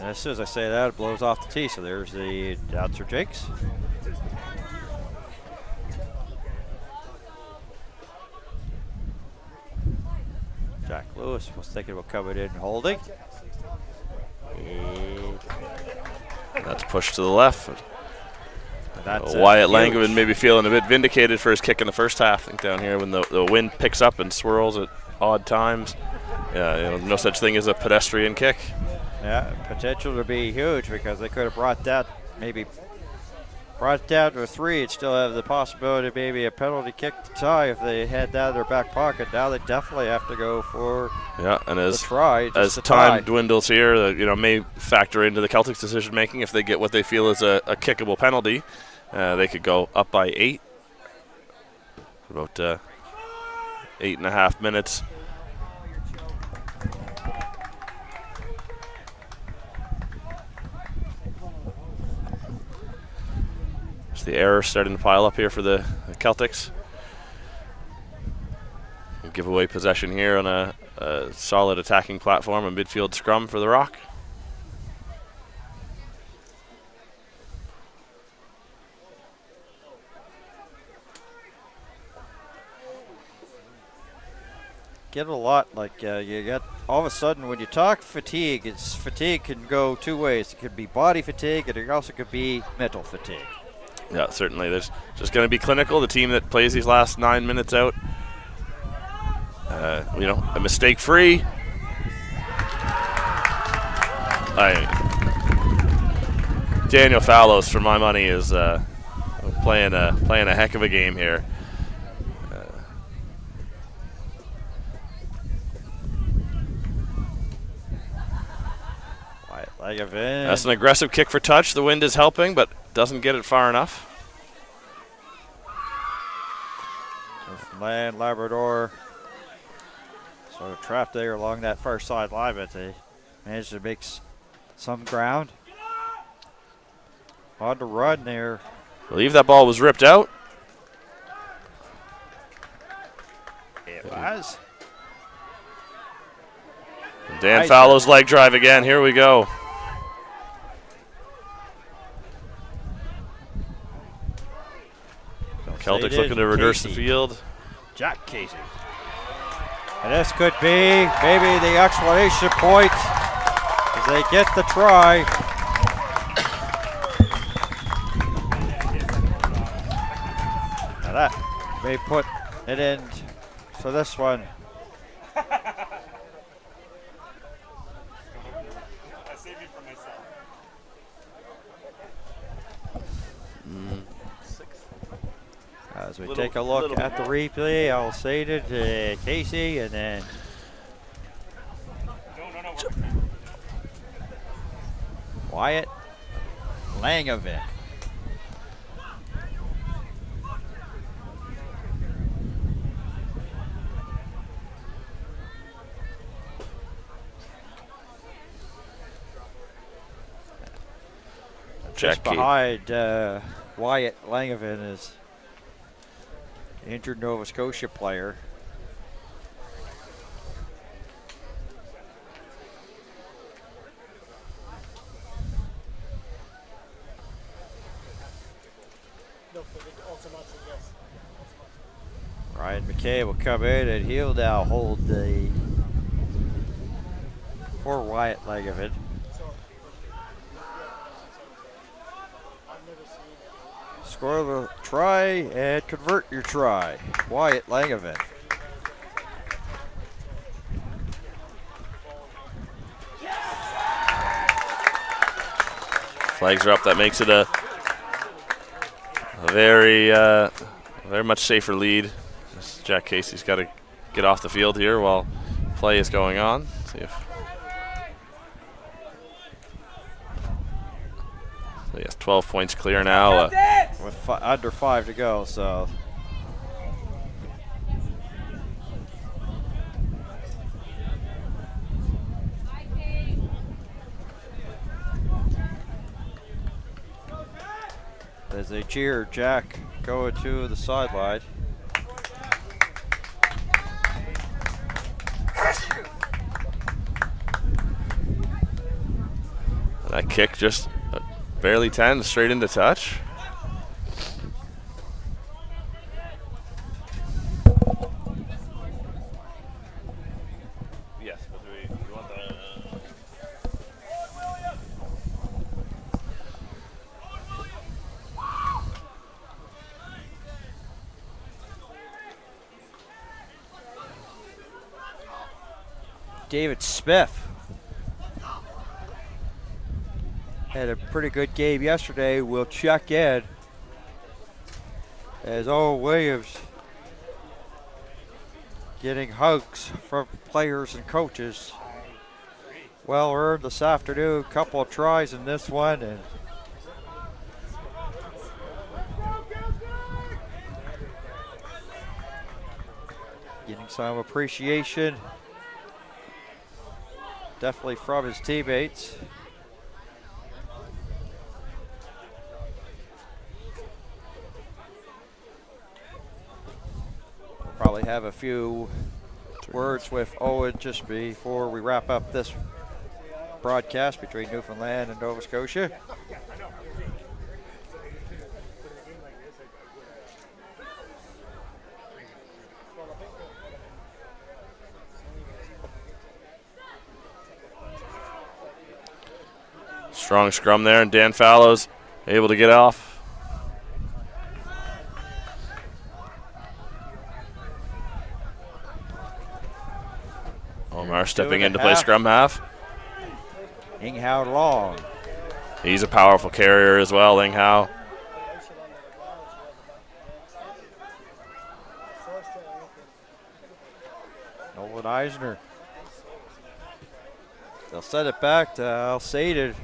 And as soon as I say that, it blows off the tee. So there's the announcer Jakes. Jack Lewis was thinking about coming in and holding.
That's pushed to the left.
That's
Wyatt Langevin maybe feeling a bit vindicated for his kick in the first half. I think down here when the wind picks up and swirls at odd times. Yeah, no such thing as a pedestrian kick.
Yeah, potential to be huge because they could have brought that down to a 3 and still have the possibility of maybe a penalty kick to tie if they had that in their back pocket. Now they definitely have to go for
and
the try.
As time dwindles here, may factor into the Celtics' decision making. If they get what they feel is a kickable penalty, they could go up by 8. About 8.5 minutes. The error starting to pile up here for the Celtics. Give away possession here on a solid attacking platform, a midfield scrum for the Rock.
Get a lot like you got all of a sudden when you talk fatigue, fatigue can go 2 ways. It could be body fatigue and it also could be mental fatigue.
Yeah, certainly. There's just going to be clinical. The team that plays these last 9 minutes out, a mistake-free. Daniel Fallows, for my money, is playing a heck of a game here. That's an aggressive kick for touch. The wind is helping, but doesn't get it far enough.
Newfoundland, Labrador, sort of trapped there along that far sideline, but they managed to make some ground. On the run there.
I believe that ball was ripped out.
It was.
Dan Fallows leg drive again. Here we go. Celtics looking to reverse the field.
Jack Casey. And this could be maybe the explanation point as they get the try. Now that may put it in for this one. As we take a look at the replay, I'll say it to Casey and then Wyatt Langevin. Just behind Wyatt Langevin is injured Nova Scotia player. Ryan McKay will come in and he'll now hold the for Wyatt Langevin. Score the try and convert your try. Wyatt Langevin.
Flags are up. That makes it a very much safer lead. Jack Casey's got to get off the field here while play is going on. See if so he has 12 points clear now.
With under 5 to go, so. As they cheer, Jack going to the sideline.
And that kick just barely 10, straight into touch. Yes, but do we want the...
David Smith had a pretty good game yesterday. We'll check in as Owen Williams getting hugs from players and coaches. Well earned this afternoon. Couple of tries in this one, and getting some appreciation definitely from his teammates. We'll probably have a few words with Owen just before we wrap up this broadcast between Newfoundland and Nova Scotia.
Strong scrum there, and Dan Fallows able to get off. Omar stepping in to play scrum half.
Inghao Long.
He's a powerful carrier as well, Inghao.
Nolan Eisner. They'll set it back to Alsated.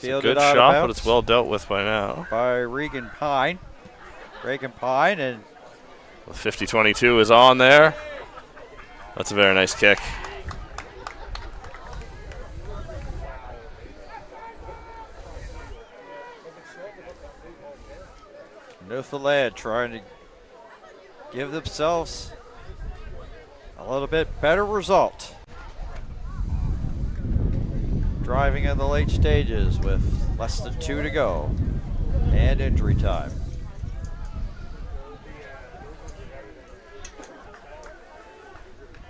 It's a good shot, but it's well dealt with by now.
By Regan Pine. Regan Pine, and
the 50-22 is on there. That's a very nice kick.
Newfoundland trying to give themselves a little bit better result. Driving in the late stages with less than 2 to go and injury time.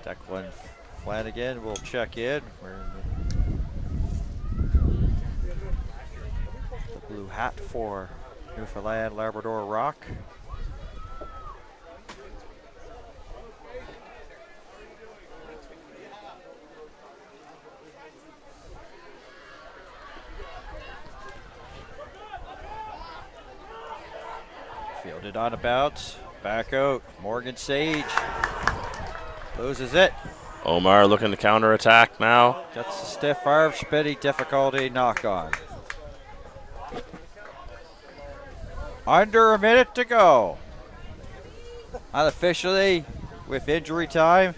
Declan Flanagan will check in. The blue hat for Newfoundland Labrador Rock. Fielded on a bounce, back out. Morgan Sage loses it.
Omar looking to counterattack now.
Gets the stiff arm, spinning difficulty, knock on. Under a minute to go. Unofficially with injury time.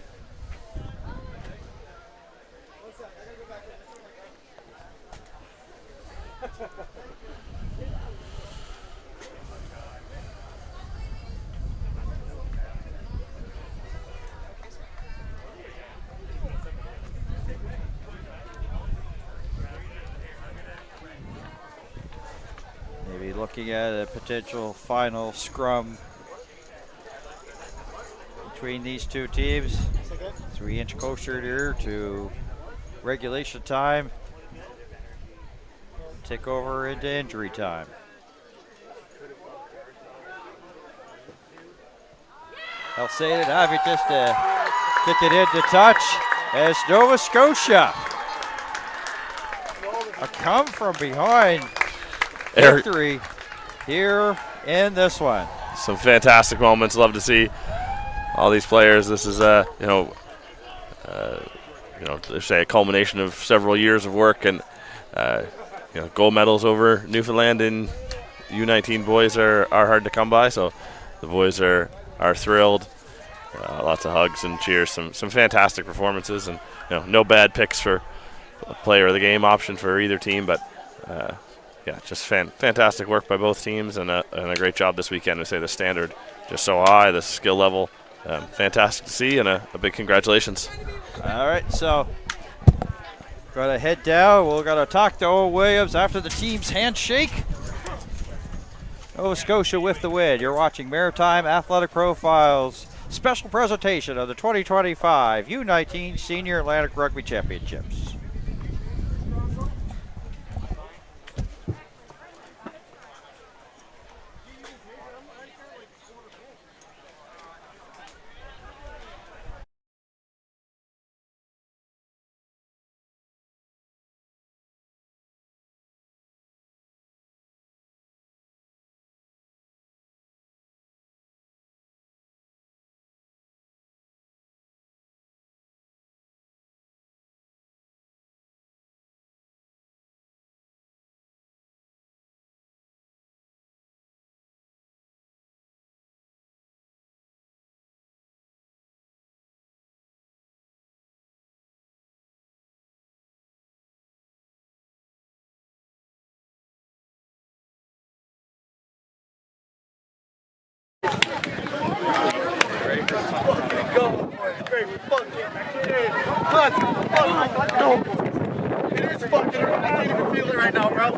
Looking at a potential final scrum between these two teams. 3-inch closer here to regulation time. Take over into injury time. I'll say it, Avi just get it into touch as Nova Scotia. A come from behind victory here in this one.
Some fantastic moments. Love to see all these players. This is they say a culmination of several years of work, and gold medals over Newfoundland in U19 boys are hard to come by. So the boys are thrilled. Lots of hugs and cheers. Some fantastic performances, and no bad picks for player of the game option for either team, but just fantastic work by both teams, and a great job this weekend. To say the standard just so high, the skill level, fantastic to see, and a big congratulations.
All right, so gotta head down. We're gonna talk to Owen Williams after the team's handshake. Nova Scotia with the win. You're watching Maritime Athletic Profiles special presentation of the 2025 U19 Senior Atlantic Rugby Championships.
It is fucking, I can't even feel it right now, bro.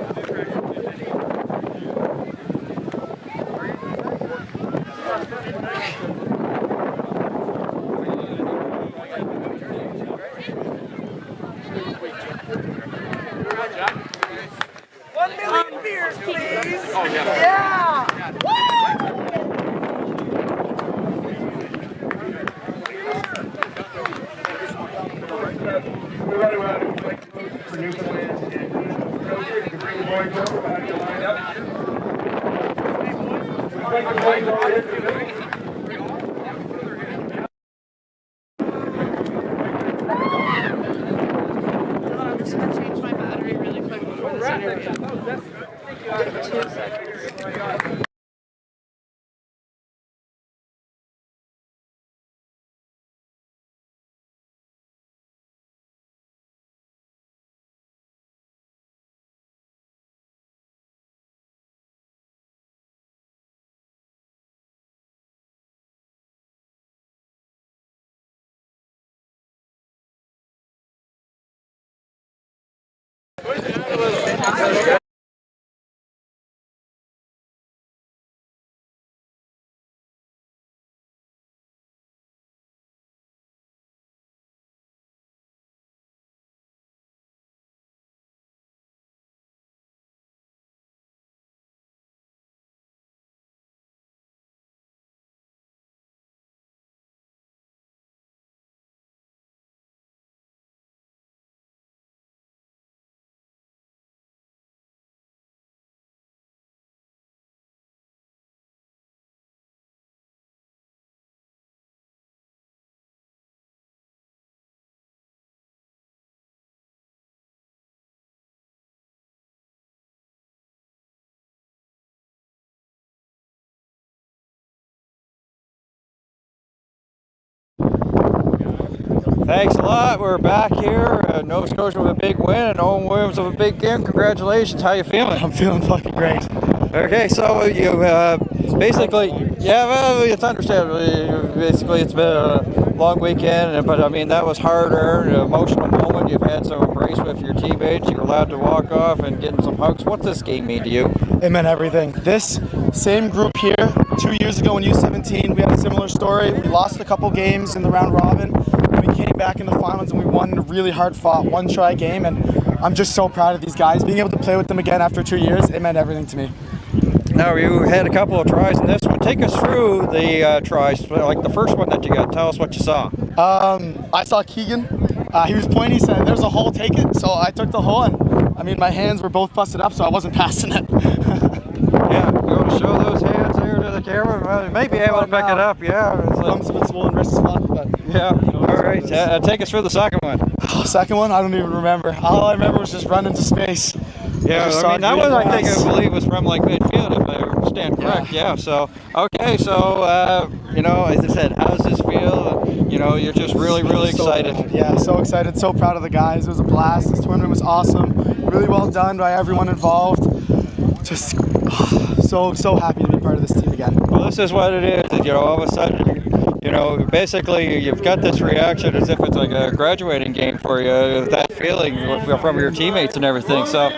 Beers, please. Oh, yeah.
I'm just gonna change my battery really quick before this interview. 2 seconds.
Thanks a lot. We're back here. Nova Scotia with a big win and Owen Williams with a big game. Congratulations. How you feeling?
I'm feeling fucking great.
Okay, so you basically, yeah, well, it's understandable. Basically, it's been a long weekend, but I mean, that was hard-earned, an emotional moment. You've had some embrace with your teammates. You're allowed to walk off and getting some hugs. What's this game mean to you?
It meant everything. This same group here, 2 years ago in U17, we had a similar story. We lost a couple games in the round robin. And we came back in the finals and we won a really hard-fought one-try game. And I'm just so proud of these guys. Being able to play with them again after 2 years, it meant everything to me.
Now, you had a couple of tries in this one. Take us through the tries, like the first one that you got. Tell us what you saw.
I saw Keegan. He was pointing, he said, there's a hole, take it. So I took the hole, and I mean, my hands were both busted up, so I wasn't passing it.
Yeah, you want to show those hands here to the camera? Well, you may be able to pick it up, yeah.
Thumbs a bit swollen, wrist is fucked, but.
Yeah, all right. Take us through the second one.
Second one, I don't even remember. All I remember was just running to space.
Yeah, I mean, that one I believe was from like midfield, if I understand correct. Yeah, so, okay, so, you know, as I said, how does this feel? You know, you're just really, really excited.
Yeah, so excited, so proud of the guys. It was a blast. This tournament was awesome. Really well done by everyone involved. Just so happy to be part of this team again.
Well, this is what it is. You know, all of a sudden, you know, basically you've got this reaction as if it's like a graduating game for you, that feeling from your teammates and everything. So,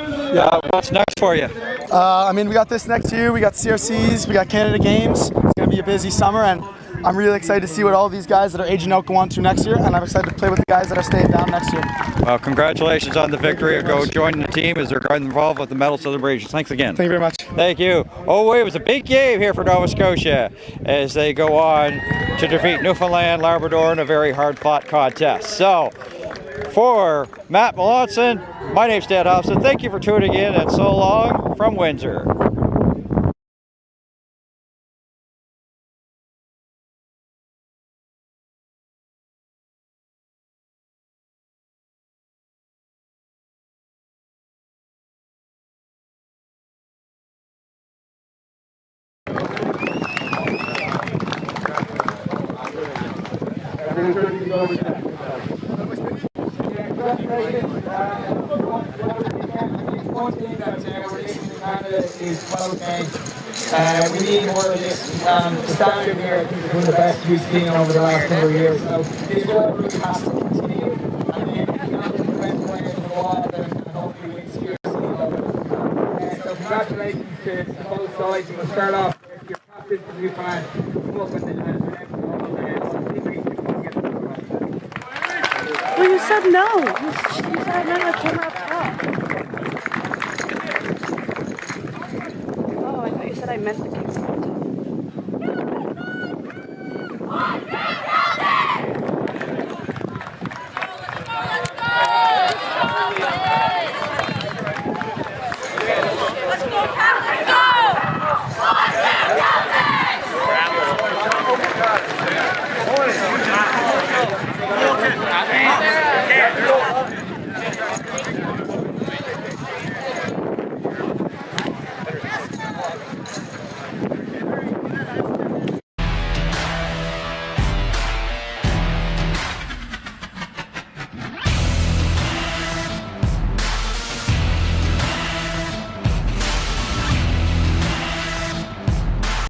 what's next for you?
I mean, we got this next year. We got CRCs. We got Canada Games. It's going to be a busy summer, and I'm really excited to see what all these guys that are aging out go on to next year, and I'm excited to play with the guys that are staying down next year.
Well, congratulations on the victory. Go join the team as they're involved with the medal celebrations. Thanks again.
Thank you very much.
Thank you. Oh, wait, it was a big game here for Nova Scotia as they go on to defeat Newfoundland, Labrador in a very hard-fought contest. So, for Matt Melanson, my name's Dan Hobson. Thank you for tuning in, and so long from Windsor.
We need more of this. The standard here, I think, is one of the best we've seen over the last number of years. So this work really has to continue. And then we can prevent players from the wall and hopefully win seriously. So congratulations to both sides. We'll start off with your captain from Newfoundland. Come up with the
Well, you said no. You said no, I came up top. Oh, I thought you said I meant the